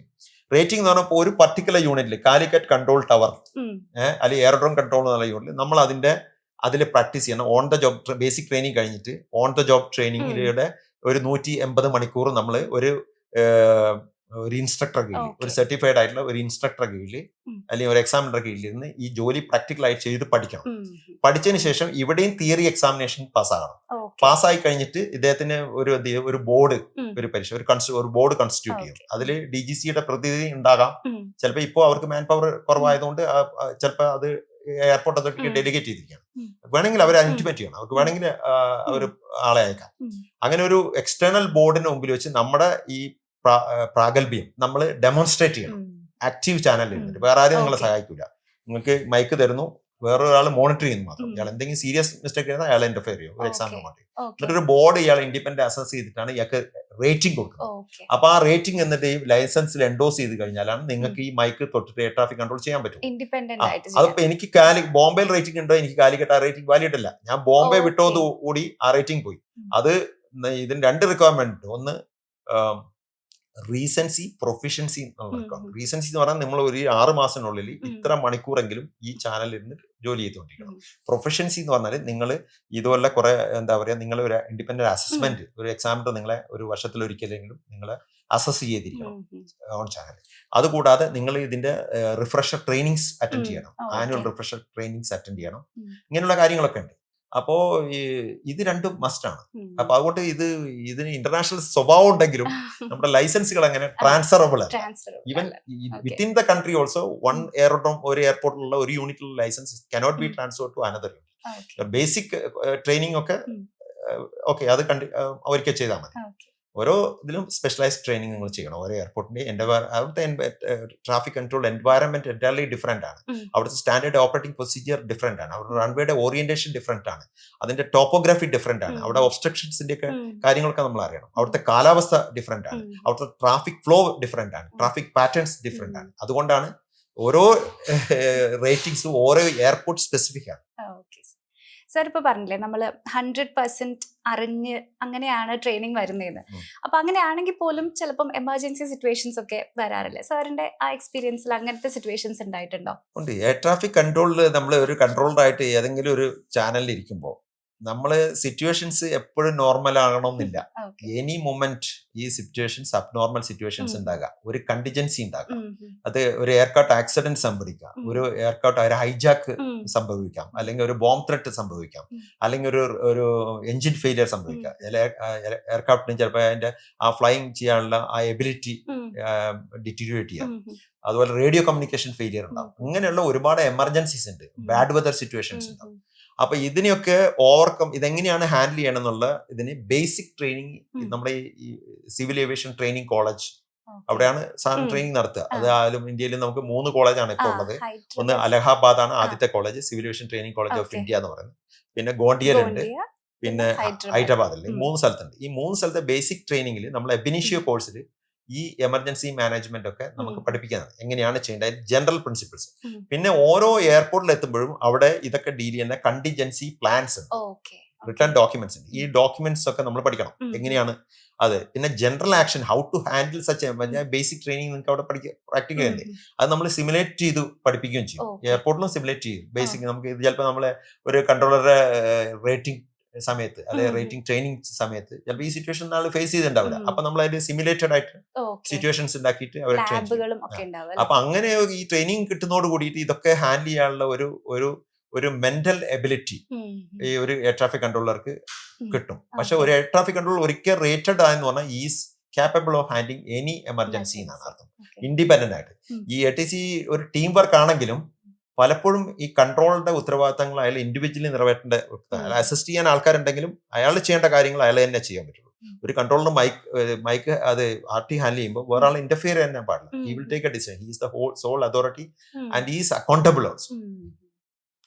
എന്ന് പറഞ്ഞപ്പോൾ ഒരു പർട്ടിക്കുലർ യൂണിറ്റിൽ കാലിക്കറ്റ് കൺട്രോൾ ടവർ അല്ലെങ്കിൽ എയർഡ്രോം കൺട്രോൾ എന്നുള്ള യൂണിറ്റിൽ നമ്മൾ അതിൽ പ്രാക്ടീസ് ചെയ്യണം. On the job basic training കഴിഞ്ഞിട്ട് ഓൺ ദ ജോബ് ട്രെയിനിങ്ങിലൂടെ ഒരു 180 മണിക്കൂർ നമ്മൾ ഒരു ഇൻസ്ട്രക്ടർ കീഴിൽ, ഒരു സർട്ടിഫൈഡ് ആയിട്ടുള്ള ഒരു ഇൻസ്ട്രക്ടർ കീഴിൽ അല്ലെങ്കിൽ ഒരു എക്സാമിനർ കീഴിൽ ഇരുന്ന് ഈ ജോലി പ്രാക്ടിക്കൽ ആയിട്ട് ചെയ്ത് പഠിക്കണം. പഠിച്ചതിന് ശേഷം ഇവിടെയും തിയറി എക്സാമിനേഷൻ പാസ്സാകണം. പാസ്സായി കഴിഞ്ഞിട്ട് ഇദ്ദേഹത്തിന് ഒരു ബോർഡ്, ഒരു പരീക്ഷ, ഒരു ബോർഡ് കോൺസ്റ്റിറ്റ്യൂട്ട് ചെയ്യും. അതിൽ DGCയുടെ പ്രതിനിധി ഉണ്ടാകാം. ചിലപ്പോൾ ഇപ്പോൾ അവർക്ക് മാൻ പവർ കുറവായതുകൊണ്ട് ചിലപ്പോൾ അത് എയർപോർട്ട് അതോറിറ്റിക്ക് ഡെലിഗേറ്റ് ചെയ്തിരിക്കുകയാണ്. വേണമെങ്കിൽ അവരെ ഇന്റിമേറ്റ് ചെയ്യണം, അവർക്ക് വേണമെങ്കിൽ ഒരു ആളെ അയക്കാം. അങ്ങനെ ഒരു എക്സ്റ്റേണൽ ബോർഡിന് മുമ്പിൽ വെച്ച് നമ്മുടെ ഈ പ്രാഗൽഭ്യം നമ്മൾ ഡെമോൺസ്ട്രേറ്റ് ചെയ്യണം. ആക്റ്റീവ് ചാനലിൽ ഇരുന്നിട്ട് വേറെ ആരും നിങ്ങളെ സഹായിക്കില്ല. നിങ്ങൾക്ക് മൈക്ക് തരുന്നു, വേറൊരാൾ മോണിറ്റർ ചെയ്യുന്നു മാത്രം. ഇയാൾ എന്തെങ്കിലും സീരിയസ് മിസ്റ്റേക്ക് ചെയ്താൽ അയാൾ ഇന്റർഫെയർ ചെയ്യും ഒരു എക്സാമിന് വേണ്ടി. എന്നിട്ടൊരു ബോർഡ് ഇയാൾ ഇൻഡിപെൻഡന്റ് അസസ് ചെയ്തിട്ടാണ് ഇയാൾക്ക് റേറ്റിംഗ് കൊടുക്കുന്നത്. അപ്പൊ ആ റേറ്റിംഗ് എന്നിട്ട് ഈ ലൈസൻസിൽ എൻഡോസ് ചെയ്ത് കഴിഞ്ഞാലാണ് നിങ്ങൾക്ക് ഈ മൈക്ക് തൊട്ടിട്ട് എയർ ട്രാഫിക് കൺട്രോൾ ചെയ്യാൻ പറ്റും. അതിപ്പോ എനിക്ക് ബോംബെയിൽ റേറ്റിംഗ് ഉണ്ടോ, എനിക്ക് കാലിക്കറ്റ് ആ റേറ്റിംഗ് വാലിഡ് അല്ല. ഞാൻ ബോംബെ വിട്ടോടുകൂടി ആ റേറ്റിംഗ് പോയി. അത് ഇതിന് 2 റിക്വയർമെന്റ്. ഒന്ന് റീസൻസി, പ്രൊഫിഷ്യൻസി എന്നുള്ള. റീസൻസി എന്ന് പറഞ്ഞാൽ നമ്മൾ ഒരു 6 മാസത്തിനുള്ളിൽ ഇത്ര മണിക്കൂറെങ്കിലും ഈ ചാനലിൽ നിന്ന് ജോലി ചെയ്തുകൊണ്ടിരിക്കണം. പ്രൊഫഷൻസി എന്ന് പറഞ്ഞാൽ നിങ്ങൾ ഇതുപോലെ കുറെ എന്താ പറയുക, നിങ്ങൾ ഒരു ഇൻഡിപെൻഡന്റ് അസസ്മെന്റ്, ഒരു എക്സാമിനർ നിങ്ങളെ ഒരു വർഷത്തിലൊരിക്കലെങ്കിലും നിങ്ങളെ അസസ് ചെയ്തിരിക്കണം ഓൺ ചാനൽ. അതുകൂടാതെ നിങ്ങൾ ഇതിന്റെ റിഫ്രഷർ ട്രെയിനിങ്സ് അറ്റൻഡ് ചെയ്യണം, ആനുവൽ റിഫ്രഷർ ട്രെയിനിങ്സ് അറ്റൻഡ് ചെയ്യണം. ഇങ്ങനെയുള്ള കാര്യങ്ങളൊക്കെ ഉണ്ട്. അപ്പോ ഇത് 2 മസ്റ്റ് ആണ്. അപ്പൊ അതുകൊണ്ട് ഇതിന് ഇന്റർനാഷണൽ സ്വഭാവം ഉണ്ടെങ്കിലും നമ്മുടെ ലൈസൻസുകൾ അങ്ങനെ ട്രാൻസ്ഫറബിൾ ആണ്. Even within the country also ഒരു എയർപോർട്ടിലുള്ള ഒരു യൂണിറ്റിലുള്ള license cannot be transfer to another unit. Basic training ഒക്കെ ഓക്കെ, അത് ഒരിക്കൽ ചെയ്താൽ മതി. ഓരോ ഇതിലും സ്പെഷ്യലൈസ്ഡ് ട്രെയിനിങ് നിങ്ങൾ ചെയ്യണം. ഓരോ എയർപോർട്ടിന്റെ അവിടുത്തെ traffic control environment entirely different ആണ്. അവിടുത്തെ സ്റ്റാൻഡേർഡ് ഓപ്പറേറ്റിംഗ് പ്രൊസീജിയർ ഡിഫറെന്റ് ആണ്. അവിടെ റൺവേയുടെ ഓറിയന്റേഷൻ ഡിഫറെന്റ് ആണ്. അതിന്റെ ടോപ്പോഗ്രാഫി ഡിഫറെന്റ് ആണ്. അവിടെ ഒബ്സ്ട്രക്ഷൻസിന്റെ ഒക്കെ കാര്യങ്ങളൊക്കെ നമ്മൾ അറിയണം. അവിടുത്തെ കാലാവസ്ഥ ഡിഫറെന്റ് ആണ്. അവിടുത്തെ ട്രാഫിക് ഫ്ലോ ഡിഫറെന്റ് ആണ്. ട്രാഫിക് പാറ്റേൺസ് ഡിഫറെന്റ് ആണ്. അതുകൊണ്ടാണ് ഓരോ റേറ്റിംഗ്സും ഓരോ എയർപോർട്ട് സ്പെസിഫിക് ആണ്. സാർ ഇപ്പൊ പറഞ്ഞില്ലേ നമ്മൾ 100% അറിഞ്ഞ് അങ്ങനെയാണ് ട്രെയിനിങ് വരുന്നതെന്ന്. അപ്പൊ അങ്ങനെയാണെങ്കിൽ പോലും ചിലപ്പം എമർജൻസി സിറ്റുവേഷൻസ് ഒക്കെ വരാറില്ലേ? സാറിന്റെ ആ എക്സ്പീരിയൻസിൽ അങ്ങനത്തെ സിറ്റുവേഷൻസ് ഉണ്ടായിട്ടുണ്ടോ? ഉണ്ട്. എയർ ട്രാഫിക് കൺട്രോളിൽ നമ്മൾ ഒരു കൺട്രോൾഡ് ആയിട്ട് ഏതെങ്കിലും ഒരു ചാനലിൽ ഇരിക്കുമ്പോൾ നമ്മള് സിറ്റുവേഷൻസ് എപ്പോഴും നോർമൽ ആകണമെന്നില്ല. എനി മൊമെന്റ് ഈ സിറ്റുവേഷൻസ് അബ്നോർമൽ സിറ്റുവേഷൻസ് ഉണ്ടാകാം. ഒരു കണ്ടിജൻസി ഉണ്ടാകാം. അത് ഒരു എയർക്രാഫ്റ്റ് ആക്സിഡന്റ് സംഭവിക്കാം, ഒരു എയർക്രാഫ്റ്റ് ഒരു ഹൈജാക്ക് സംഭവിക്കാം, അല്ലെങ്കിൽ ഒരു ബോംബ് ത്രെട്ട് സംഭവിക്കാം, അല്ലെങ്കിൽ ഒരു എഞ്ചിൻ ഫെയിലിയർ സംഭവിക്കാം. എയർക്രാഫ്റ്റിന് ചിലപ്പോൾ അതിന്റെ ആ ഫ്ലൈയിങ് ചെയ്യാനുള്ള ആ എബിലിറ്റി ഡിറ്റീരിയേറ്റ് ചെയ്യാം. അതുപോലെ റേഡിയോ കമ്മ്യൂണിക്കേഷൻ ഫെയിലിയർ ഉണ്ടാവും. ഇങ്ങനെയുള്ള ഒരുപാട് എമർജൻസീസ് ഉണ്ട്. ബാഡ് വെതർ സിറ്റുവേഷൻസ് ഉണ്ടാവും. അപ്പൊ ഇതിനെയൊക്കെ ഓവർകം ഇതെങ്ങനെയാണ് ഹാൻഡിൽ ചെയ്യണം എന്നുള്ള ഇതിന് ബേസിക് ട്രെയിനിങ് നമ്മുടെ ഈ സിവിൽ ഏവിയേഷൻ ട്രെയിനിങ് കോളേജ് അവിടെയാണ് സാധാരണ ട്രെയിനിങ് നടത്തുക. അതായാലും ഇന്ത്യയിൽ നമുക്ക് 3 കോളേജാണ് ഇപ്പോൾ ഉള്ളത്. ഒന്ന് അലഹാബാദ് ആണ് ആദ്യത്തെ college, civil aviation training college of India എന്ന് പറയുന്നത്. പിന്നെ ഗോണ്ടിയലുണ്ട്, പിന്നെ ഹൈദരാബാദിൽ. 3 സ്ഥലത്തുണ്ട്. ഈ 3 സ്ഥലത്തെ ബേസിക് ട്രെയിനിങ്ങിൽ നമ്മൾ എബിനിഷ്യോ കോഴ്സിൽ ഈ എമർജൻസി മാനേജ്മെന്റ് ഒക്കെ നമുക്ക് പഠിപ്പിക്കുന്നത് എങ്ങനെയാണ് ചെയ്യേണ്ടത്, ജനറൽ പ്രിൻസിപ്പിൾസ്. പിന്നെ ഓരോ എയർപോർട്ടിൽ എത്തുമ്പോഴും അവിടെ ഇതൊക്കെ ഡീൽ ചെയ്യുന്ന കണ്ടിജൻസി പ്ലാൻസ് ഉണ്ട്, റിട്ടേൺ ഡോക്യുമെന്റ്സ് ഉണ്ട്. ഈ ഡോക്യുമെന്റ്സ് ഒക്കെ നമ്മൾ പഠിക്കണം എങ്ങനെയാണ് അത്. പിന്നെ general action, how to handle such basic training നിങ്ങൾക്ക് അവിടെ പ്രാക്ടിക്കൽ ഉണ്ട്. അത് നമ്മൾ സിമുലേറ്റ് ചെയ്ത് പഠിപ്പിക്കുകയും ചെയ്യും. എയർപോർട്ടിലും സിമുലേറ്റ് ചെയ്യും. ബേസിക് നമുക്ക് ഇത് ചിലപ്പോൾ നമ്മളെ ഒരു കൺട്രോളറുടെ റേറ്റിംഗ് സമയത്ത് അതായത് റേറ്റിംഗ് ട്രെയിനിങ് സമയത്ത് ചിലപ്പോൾ ഈ സിറ്റുവേഷൻ നാളെ ഫേസ് ചെയ്തിട്ടുണ്ടാവില്ല. അപ്പൊ നമ്മൾ അതിൽ സിമുലേറ്റഡ് ആയിട്ട് സിറ്റുവേഷൻസ് ഉണ്ടാക്കിയിട്ട് അവർ ട്രെയിൻ ചെയ്യും. അപ്പൊ അങ്ങനെ ഈ ട്രെയിനിങ് കിട്ടുന്നതോട് കൂടിയിട്ട് ഇതൊക്കെ ഹാൻഡിൽ ചെയ്യാനുള്ള ഒരു മെന്റൽ എബിലിറ്റി ഈ ഒരു എയർ ട്രാഫിക് കൺട്രോളർക്ക് കിട്ടും. പക്ഷെ ഒരു എയർ ട്രാഫിക് കൺട്രോളർ ഒരിക്കൽ റേറ്റഡ് ആയെന്ന് പറഞ്ഞാൽ is capable of handling any emergency എന്നാണ് അർത്ഥം. ഇൻഡിപെൻഡന്റ് ആയിട്ട്. ഈ ATC ഒരു ടീം വർക്ക് ആണെങ്കിലും പലപ്പോഴും ഈ കൺട്രോളിന്റെ ഉത്തരവാദിത്തങ്ങൾ അയാൾ ഇൻഡിവിജ്വലി നിറവേറ്റേണ്ട, അസിസ്റ്റ് ചെയ്യാൻ ആൾക്കാരുണ്ടെങ്കിലും അയാൾ ചെയ്യേണ്ട കാര്യങ്ങൾ അയാൾ തന്നെ ചെയ്യാൻ പറ്റുള്ളൂ. ഒരു കൺട്രോളർ മൈക്ക് അത് RT ഹാൻഡിൽ ചെയ്യുമ്പോൾ വേറെ ആൾ ഇന്റർഫിയർ ചെയ്യാൻ പാടില്ല. He will take a decision. He is the sole authority and he is accountable also.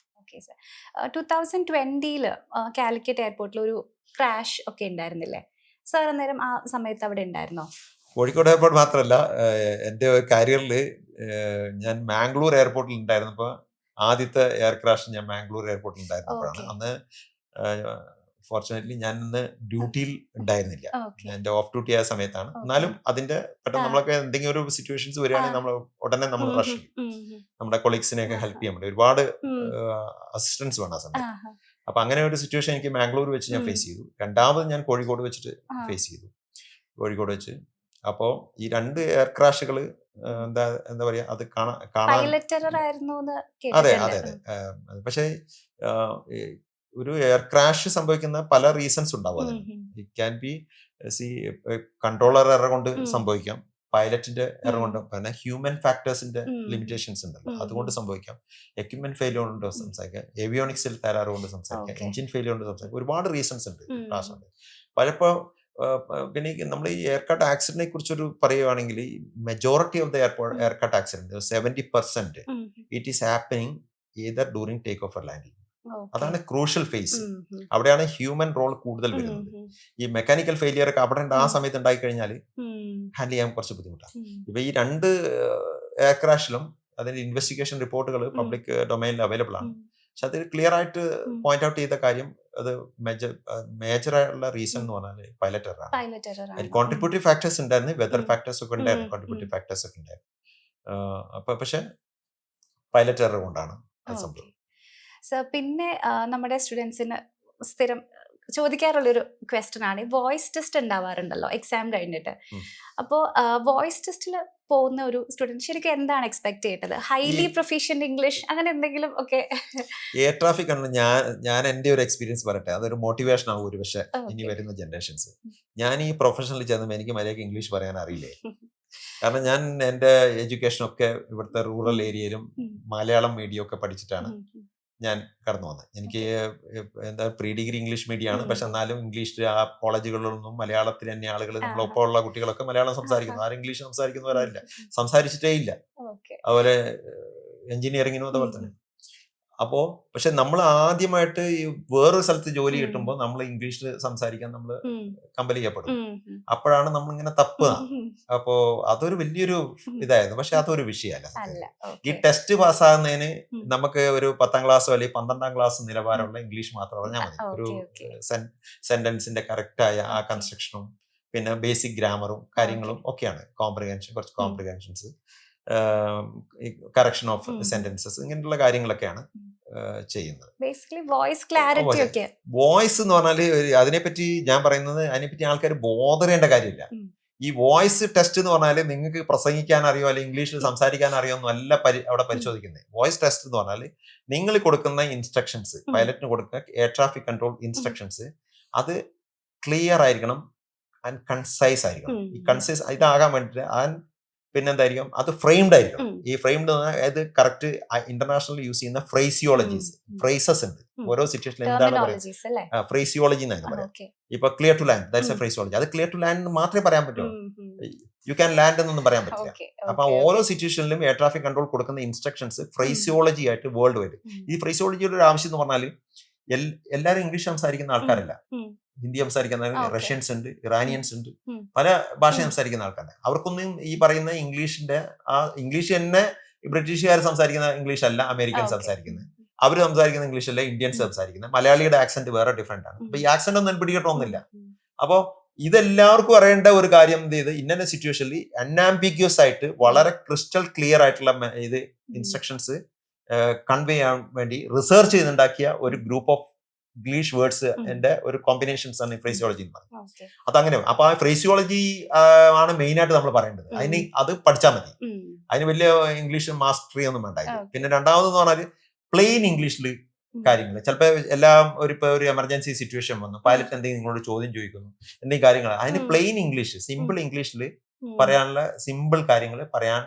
2020 Calicut എയർപോർട്ടിൽ ഒരു ക്രാഷ് ഒക്കെ ഉണ്ടായിരുന്നില്ലേ സാർ? അന്നേരം ആ സമയത്ത് അവിടെ ഉണ്ടായിരുന്നോ? കോഴിക്കോട് എയർപോർട്ട് മാത്രമല്ല, എൻ്റെ കരിയറിൽ ഞാൻ മാംഗ്ലൂർ എയർപോർട്ടിൽ ഉണ്ടായിരുന്നപ്പോൾ ആദ്യത്തെ എയർ ക്രാഷ് ഞാൻ മാംഗ്ലൂർ എയർപോർട്ടിൽ ഉണ്ടായിരുന്നപ്പോഴാണ്. അന്ന് ഫോർച്ചുനേറ്റ്ലി ഞാൻ ഇന്ന് ഡ്യൂട്ടിയിൽ ഉണ്ടായിരുന്നില്ല. എൻ്റെ ഓഫ് ഡ്യൂട്ടി ആയ സമയത്താണ്. എന്നാലും അതിന്റെ പെട്ടെന്ന് നമ്മളൊക്കെ എന്തെങ്കിലും ഒരു സിറ്റുവേഷൻസ് വരികയാണെങ്കിൽ നമ്മൾ ഉടനെ നമ്മൾ റഷ് ചെയ്യും. നമ്മുടെ കൊളീഗ്സിനെയൊക്കെ ഹെൽപ്പ് ചെയ്യാൻ വേണ്ടി ഒരുപാട് അസിസ്റ്റൻസ് വേണം ആ സമയത്ത്. അപ്പൊ അങ്ങനെ ഒരു സിറ്റുവേഷൻ എനിക്ക് മാംഗ്ലൂർ വെച്ച് ഞാൻ ഫേസ് ചെയ്തു. രണ്ടാമത് ഞാൻ കോഴിക്കോട് വെച്ചിട്ട് ഫേസ് ചെയ്തു. കോഴിക്കോട് വെച്ച് അപ്പോൾ ഈ 2 എയർ ക്രാഷുകൾ എന്താ പറയാ, അത് കാണാൻ അതെ അതെ അതെ. പക്ഷേ ഒരു എയർ ക്രാഷ് സംഭവിക്കുന്ന പല റീസൺസ് ഉണ്ടാവും അതിന്. It can be controller error കൊണ്ട് സംഭവിക്കാം, പൈലറ്റിന്റെ എറർ കൊണ്ട്, പിന്നെ ഹ്യൂമൻ ഫാക്ടേഴ്സിന്റെ ലിമിറ്റേഷൻസ് ഉണ്ടല്ലോ അതുകൊണ്ട് സംഭവിക്കാം, എക്യുപ്മെന്റ് ഫെയിലിയർ കൊണ്ട് സംസാരിക്കാം, ഏവിയോണിക്സിൽ തകരാറ് കൊണ്ട് സംസാരിക്കാം, എഞ്ചിൻ ഫെയിലിയർ കൊണ്ട് സംസാരിക്കാം. ഒരുപാട് റീസൺസ് ഉണ്ട് ക്രാഷ് ഉണ്ട്. പലപ്പോ പിന്നെ നമ്മൾ ഈ എയർക്രാഫ്റ്റ് ആക്സിഡന്റിനെ കുറിച്ചൊരു പറയുകയാണെങ്കിൽ majority of the aircraft accident 70% it is happening either during take off or landing. അതാണ് ക്രൂഷ്യൽ ഫേസ്. അവിടെയാണ് ഹ്യൂമൻ റോൾ കൂടുതൽ വരുന്നത്. ഈ മെക്കാനിക്കൽ ഫെയിലിയർ ഒക്കെ അവിടെ ആ സമയത്ത് ഉണ്ടായി കഴിഞ്ഞാൽ ഹാൻഡിൽ ചെയ്യാൻ കുറച്ച് ബുദ്ധിമുട്ടാണ്. ഇപ്പൊ ഈ 2 എയർ ക്രാഷിലും അതിന്റെ ഇൻവെസ്റ്റിഗേഷൻ റിപ്പോർട്ടുകൾ പബ്ലിക് ഡൊമൈനിൽ അവൈലബിൾ ആണ്. പക്ഷെ അത് ക്ലിയർ ആയിട്ട് പോയിന്റ് ഔട്ട് ചെയ്ത കാര്യം അത് മേജർ ആയിട്ടുള്ള റീസൺ എന്ന് പറഞ്ഞാൽ പൈലറ്റ് എറർ ആണ്. കോൺട്രിബ്യൂട്ടീവ് ഫാക്ടേഴ്സ് ഉണ്ടായിരുന്നു, വെതർ ഫാക്ടേഴ്സ് ഒക്കെ ഉണ്ടായിരുന്നു, കോൺട്രിബ്യൂട്ടീവ് ഫാക്ടേഴ്സ് ഒക്കെ ഉണ്ടായിരുന്നു. അപ്പൊ പക്ഷെ പൈലറ്റ് എറർ കൊണ്ടാണ് അത് സംഭവം. പിന്നെ നമ്മുടെ സ്റ്റുഡൻസിന് സ്ഥിരം ചോദിക്കാറുള്ളൊരു ക്വസ്റ്റ്യൻ ആണ്, വോയിസ് ടെസ്റ്റ് ഉണ്ടാവാറുണ്ടല്ലോ എക്സാം കഴിഞ്ഞിട്ട്. അപ്പോൾ വോയിസ് ടെസ്റ്റിൽ പോകുന്ന ഒരു സ്റ്റുഡൻറ് ശരിക്കും എന്താണ് എക്സ്പെക്ട് ചെയ്യേണ്ടത്? ഹൈലി പ്രൊഫിഷ്യന്റ് ഇംഗ്ലീഷ് അങ്ങനെ എന്തെങ്കിലും ഒക്കെ? എയർ ട്രാഫിക് ആണ് ഞാൻ എൻ്റെ ഒരു എക്സ്പീരിയൻസ് പറയട്ടെ, അതൊരു മോട്ടിവേഷൻ ആവും ഒരു പക്ഷേ ഇനി വരുന്ന ജനറേഷൻസ്. ഞാൻ ഈ പ്രൊഫഷനിൽ ചെന്നപ്പോൾ എനിക്ക് മര്യാദയ്ക്ക് ഇംഗ്ലീഷ് പറയാൻ അറിയില്ലേ. കാരണം ഞാൻ എൻ്റെ എഡ്യൂക്കേഷൻ ഒക്കെ ഇവിടുത്തെ റൂറൽ ഏരിയയിലും മലയാളം മീഡിയം ഒക്കെ പഠിച്ചിട്ടാണ് ഞാൻ കടന്നു വന്നത്. എനിക്ക് എന്താ പ്രീ ഡിഗ്രി ഇംഗ്ലീഷ് മീഡിയം ആണ്. പക്ഷെ എന്നാലും ഇംഗ്ലീഷിൽ ആ കോളേജുകളിലൊന്നും മലയാളത്തിൽ തന്നെ ആളുകൾ നമ്മളൊപ്പമുള്ള കുട്ടികളൊക്കെ മലയാളം സംസാരിക്കുന്നു. ആരും ഇംഗ്ലീഷ് സംസാരിക്കുന്നവരാരില്ല, സംസാരിച്ചിട്ടേ ഇല്ല. അതുപോലെ എഞ്ചിനീയറിങ്ങിനും അതുപോലെ തന്നെ. അപ്പോ പക്ഷെ നമ്മൾ ആദ്യമായിട്ട് ഈ വേറൊരു സ്ഥലത്ത് ജോലി കിട്ടുമ്പോൾ നമ്മൾ ഇംഗ്ലീഷിൽ സംസാരിക്കാൻ നമ്മൾ കമ്പൽ ചെയ്യപ്പെടും. അപ്പോഴാണ് നമ്മളിങ്ങനെ തപ്പുക. അപ്പോ അതൊരു വലിയൊരു ഇതായിരുന്നു. പക്ഷെ അതൊരു വിഷയമല്ല. ഈ ടെസ്റ്റ് പാസ്സാകുന്നതിന് നമുക്ക് ഒരു 10ാം ക്ലാസ്സോ അല്ലെങ്കിൽ 12ാം ക്ലാസ് നിലവാരമുള്ള ഇംഗ്ലീഷ് മാത്രം പറഞ്ഞാൽ മതി. ഒരു സെന്റൻസിന്റെ കറക്റ്റായ ആ കൺസ്ട്രക്ഷനും പിന്നെ ബേസിക് ഗ്രാമറും കാര്യങ്ങളും ഒക്കെയാണ്. കുറച്ച് കോംപ്രിഹെൻഷൻസ്, കറക്ഷൻ ഓഫ് സെന്റൻസസ്, ഇങ്ങനെയുള്ള കാര്യങ്ങളൊക്കെയാണ് ചെയ്യുന്നത്. വോയിസ് എന്ന് പറഞ്ഞാല് അതിനെപ്പറ്റി ഞാൻ പറയുന്നത്, അതിനെപ്പറ്റി ആൾക്കാർ ബോധറേണ്ട കാര്യമില്ല. ഈ വോയിസ് ടെസ്റ്റ് എന്ന് പറഞ്ഞാല് നിങ്ങൾക്ക് പ്രസംഗിക്കാൻ അറിയോ അല്ലെങ്കിൽ ഇംഗ്ലീഷിൽ സംസാരിക്കാൻ അറിയോ ഒന്നും അല്ല അവിടെ പരിശോധിക്കുന്നത്. വോയിസ് ടെസ്റ്റ് എന്ന് പറഞ്ഞാല് നിങ്ങൾ കൊടുക്കുന്ന ഇൻസ്ട്രക്ഷൻസ്, പൈലറ്റിന് കൊടുക്കുന്ന എയർ ട്രാഫിക് കൺട്രോൾ ഇൻസ്ട്രക്ഷൻസ്, അത് ക്ലിയർ ആയിരിക്കണം ആൻഡ് കൺസൈസ് ആയിരിക്കണം. ഈ കൺസൈസ് ഇതാകാൻ വേണ്ടിയിട്ട് പിന്നെന്തായിരിക്കും, അത് ഫ്രെയിംഡ് ആയിരിക്കണം. ഈ ഫ്രെയിംഡ് അത് കറക്റ്റ് ഇന്റർനാഷണൽ യൂസ് ചെയ്യുന്ന ഫ്രേസിയോളജീസ്, ഫ്രേസസ് ഉണ്ട്. ഓരോ സിറ്റുവേഷനിൽ എന്താണ് പറയുക, ഫ്രേസിയോളജി എന്നാണ് പറയാം. ഇപ്പൊ clear to land, that's a phraseology. അത് ക്ലിയർ ടു ലാൻഡ് മാത്രമേ പറയാൻ പറ്റുള്ളൂ. യു ക്യാൻ ലാൻഡ് എന്നൊന്നും പറയാൻ പറ്റില്ല. അപ്പൊ ഓരോ സിറ്റുവേഷനിലും എയർ ട്രാഫിക് കൺട്രോൾ കൊടുക്കുന്ന ഇൻസ്ട്രക്ഷൻസ് ഫ്രേസിയോളജി ആയിട്ട് വേൾഡ് വൈഡ്. ഈ ഫ്രേസിയോളജിയുടെ ഒരു ആവശ്യം എന്ന് പറഞ്ഞാൽ എല്ലാവരും ഇംഗ്ലീഷ് സംസാരിക്കുന്ന ആൾക്കാരല്ല. ഹിന്ദി സംസാരിക്കുന്ന റഷ്യൻസ് ഉണ്ട്, ഇറാനിയൻസ് ഉണ്ട്, പല ഭാഷ സംസാരിക്കുന്ന ആൾക്കാരാണ്. അവർക്കൊന്നും ഈ പറയുന്ന ഇംഗ്ലീഷ് തന്നെ ബ്രിട്ടീഷുകാർ സംസാരിക്കുന്ന ഇംഗ്ലീഷ് അല്ല അമേരിക്കൻ സംസാരിക്കുന്നത്. അവർ സംസാരിക്കുന്ന ഇംഗ്ലീഷ് അല്ല ഇന്ത്യൻസ് സംസാരിക്കുന്നത്. മലയാളിയുടെ ആക്സെന്റ് വേറെ ഡിഫറെന്റ് ആണ്. അപ്പൊ ഈ ആക്സെന്റ് ഒന്നും പിടികിട്ടൊന്നുമില്ല. അപ്പോ ഇതെല്ലാവർക്കും അറിയേണ്ട ഒരു കാര്യം എന്ത് ചെയ്ത് ഇന്ന സിറ്റുവേഷനിൽ അൺആംബിഗ്യസ് ആയിട്ട് വളരെ ക്രിസ്റ്റൽ ക്ലിയർ ആയിട്ടുള്ള ഇത് ഇൻസ്ട്രക്ഷൻസ് കൺവേ ചെയ്യാൻ വേണ്ടി റിസർച്ച് ചെയ്തുണ്ടാക്കിയ ഒരു ഗ്രൂപ്പ് ഓഫ് ഇംഗ്ലീഷ് വേർഡ്സ് ഒരു കോമ്പിനേഷൻസ് ആണ് ഫ്രേസിയോളജി എന്ന് പറയുന്നത്. അതങ്ങനെ. അപ്പൊ ആ ഫ്രേസിയോളജി ആണ് മെയിൻ ആയിട്ട് നമ്മൾ പറയേണ്ടത്. അത് പഠിച്ചാൽ മതി. അതിന് വലിയ ഇംഗ്ലീഷ് മാസ്റ്ററി ഒന്നും വേണ്ട. പിന്നെ രണ്ടാമതെന്ന് പറഞ്ഞാൽ പ്ലെയിൻ ഇംഗ്ലീഷിൽ കാര്യങ്ങൾ. ചിലപ്പോൾ ഒരു എമർജൻസി സിറ്റുവേഷൻ വന്നു, പൈലറ്റ് എന്തെങ്കിലും നിങ്ങളോട് ചോദ്യം ചോദിക്കുന്നു, എന്തെങ്കിലും കാര്യങ്ങൾ, അതിന് പ്ലെയിൻ ഇംഗ്ലീഷ്, സിമ്പിൾ ഇംഗ്ലീഷിൽ പറയാനുള്ള സിമ്പിൾ കാര്യങ്ങൾ പറയാൻ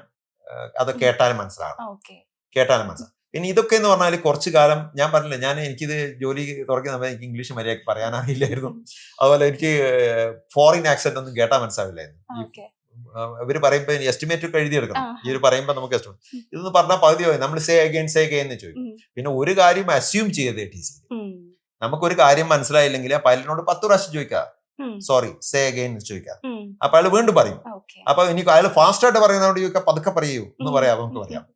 അത് കേട്ടാലും മനസ്സിലാകണം. പിന്നെ ഇതൊക്കെ എന്ന് പറഞ്ഞാൽ കുറച്ചു കാലം ഞാൻ പറഞ്ഞില്ല, എനിക്കിത് ജോലി തുറക്കുന്ന സമയത്ത് എനിക്ക് ഇംഗ്ലീഷ് മര്യാദയ്ക്ക് പറയാൻ അറിയില്ലായിരുന്നു. അതുപോലെ എനിക്ക് ഫോറിൻ ആക്സെന്റ് ഒന്നും കേട്ടാൽ മനസ്സിലാവില്ലായിരുന്നു. ഇവര് പറയുമ്പോ എസ്റ്റിമേറ്റ് ഒക്കെ എഴുതിയെടുക്കണം. ഇവര് പറയുമ്പോ നമുക്ക് എസ്റ്റിമേറ്റ് ഇതൊന്ന് പറഞ്ഞാൽ പകുതിയായി. നമ്മൾ സേ അഗൈൻ എന്ന് ചോദിക്കും. പിന്നെ ഒരു കാര്യം അസ്യൂം ചെയ്ത് TC നമുക്കൊരു കാര്യം മനസ്സിലായില്ലെങ്കിൽ ആ പൈലറ്റിനോട് 10 പ്രാവശ്യം ചോദിക്കുക, സോറി സേ അഗൈൻ എന്ന് ചോദിക്കാം. അപ്പൊ അയാൾ വീണ്ടും പറയും. അപ്പൊ എനിക്ക് അയാൾ ഫാസ്റ്റ് ആയിട്ട് പറയുന്നതുകൊണ്ട് ചോദിക്കാം, പതുക്കെ പറയൂ എന്ന് പറയാം, നമുക്ക് പറയാം.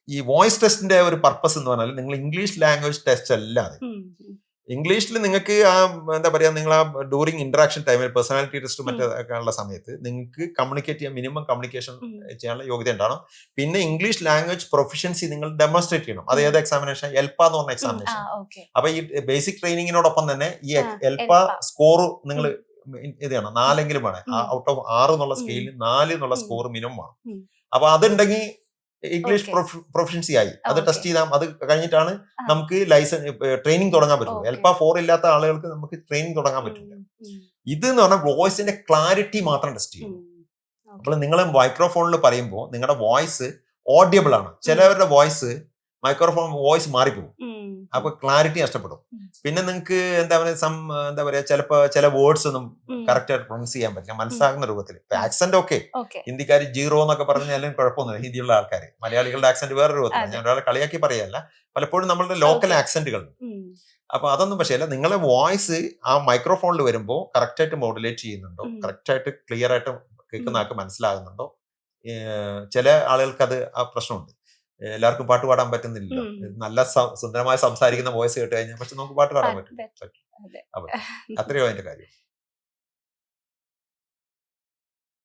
ഈ വോയിസ് ടെസ്റ്റിന്റെ ഒരു പർപ്പസ് എന്ന് പറഞ്ഞാൽ നിങ്ങൾ ഇംഗ്ലീഷ് ലാംഗ്വേജ് ടെസ്റ്റ് അല്ലാതെ ഇംഗ്ലീഷിൽ നിങ്ങൾക്ക് എന്താ പറയാ, നിങ്ങൾ ഡ്യൂറിങ് ഇന്ററാക്ഷൻ ടൈമിൽ പേഴ്സണാലിറ്റി ടെസ്റ്റ് മറ്റൊക്കെ ഉള്ള സമയത്ത് നിങ്ങൾക്ക് കമ്മ്യൂണിക്കേറ്റ് ചെയ്യാൻ മിനിമം കമ്മ്യൂണിക്കേഷൻ ചെയ്യാനുള്ള യോഗ്യത ഉണ്ടാവണം. പിന്നെ ഇംഗ്ലീഷ് ലാംഗ്വേജ് പ്രൊഫിഷ്യൻസി നിങ്ങൾ ഡെമോൺസ്ട്രേറ്റ് ചെയ്യണം. അത് ഏത് എക്സാമിനേഷൻ, എൽപ എന്ന് പറഞ്ഞ എക്സാമിനേഷൻ. അപ്പൊ ഈ ബേസിക് ട്രെയിനിങ്ങിനോടൊപ്പം തന്നെ ഈ എൽപ സ്കോർ നിങ്ങൾ ഇത് ചെയ്യണം, 4 വേണം. ഔട്ട് ഓഫ് 6 എന്നുള്ള സ്കെയിലിൽ 4 എന്നുള്ള സ്കോർ മിനിമം വേണം. അപ്പൊ അതുണ്ടെങ്കിൽ ഇംഗ്ലീഷ് പ്രൊഫഷൻസി ആയി. അത് ടെസ്റ്റ് ചെയ്താൽ അത് കഴിഞ്ഞിട്ടാണ് നമുക്ക് ലൈസൻസ് ട്രെയിനിങ് തുടങ്ങാൻ പറ്റുള്ളൂ. എൽപ 4 ഇല്ലാത്ത ആളുകൾക്ക് നമുക്ക് ട്രെയിനിങ് തുടങ്ങാൻ പറ്റില്ല. ഇത് എന്ന് പറഞ്ഞാൽ വോയിസിന്റെ ക്ലാരിറ്റി മാത്രം ടെസ്റ്റ് ചെയ്യും. അപ്പോൾ നിങ്ങൾ മൈക്രോഫോണിൽ പറയുമ്പോൾ നിങ്ങളുടെ വോയിസ് ഓഡിയബിൾ ആണ്. ചിലവരുടെ വോയിസ് മൈക്രോഫോൺ വോയിസ് മാറിപ്പോകും. അപ്പൊ ക്ലാരിറ്റി നഷ്ടപ്പെടും. പിന്നെ നിങ്ങൾക്ക് എന്താ പറയാ ചില വേർഡ്സ് ഒന്നും കറക്റ്റ് ആയിട്ട് പ്രൊണൗൺസ് ചെയ്യാൻ പറ്റില്ല, മനസ്സിലാകുന്ന രൂപത്തിൽ. ആക്സെന്റ് ഓക്കെ, ഹിന്ദിക്കാർ 0 എന്നൊക്കെ പറഞ്ഞാലും കുഴപ്പമൊന്നുമില്ല. ഹിന്ദിയുള്ള ആൾക്കാർ, മലയാളികളുടെ ആക്സെന്റ് വേറെ രൂപത്തിലാണ്. ഞാൻ ഒരാളെ കളിയാക്കി പറയല്ല, പലപ്പോഴും നമ്മളുടെ ലോക്കൽ ആക്സെന്റുകൾ. അപ്പൊ അതൊന്നും പക്ഷേ അല്ല, നിങ്ങളെ വോയിസ് ആ മൈക്രോഫോണിൽ വരുമ്പോൾ കറക്റ്റ് ആയിട്ട് മോഡുലേറ്റ് ചെയ്യുന്നുണ്ടോ, കറക്റ്റ് ആയിട്ട് ക്ലിയർ ആയിട്ട് കേൾക്കുന്ന ആൾക്ക് മനസ്സിലാകുന്നുണ്ടോ. ചില ആളുകൾക്ക് അത് ആ പ്രശ്നമുണ്ട്. എല്ലാവർക്കും പാട്ട് പാടാൻ പറ്റുന്നില്ലല്ലോ. നല്ല സുന്ദരമായി സംസാരിക്കുന്ന വോയിസ് കേട്ട് കഴിഞ്ഞാൽ പക്ഷെ നമുക്ക് പാട്ട് പാടാൻ പറ്റും. അപ്പൊ അത്രയോ അതിന്റെ കാര്യം.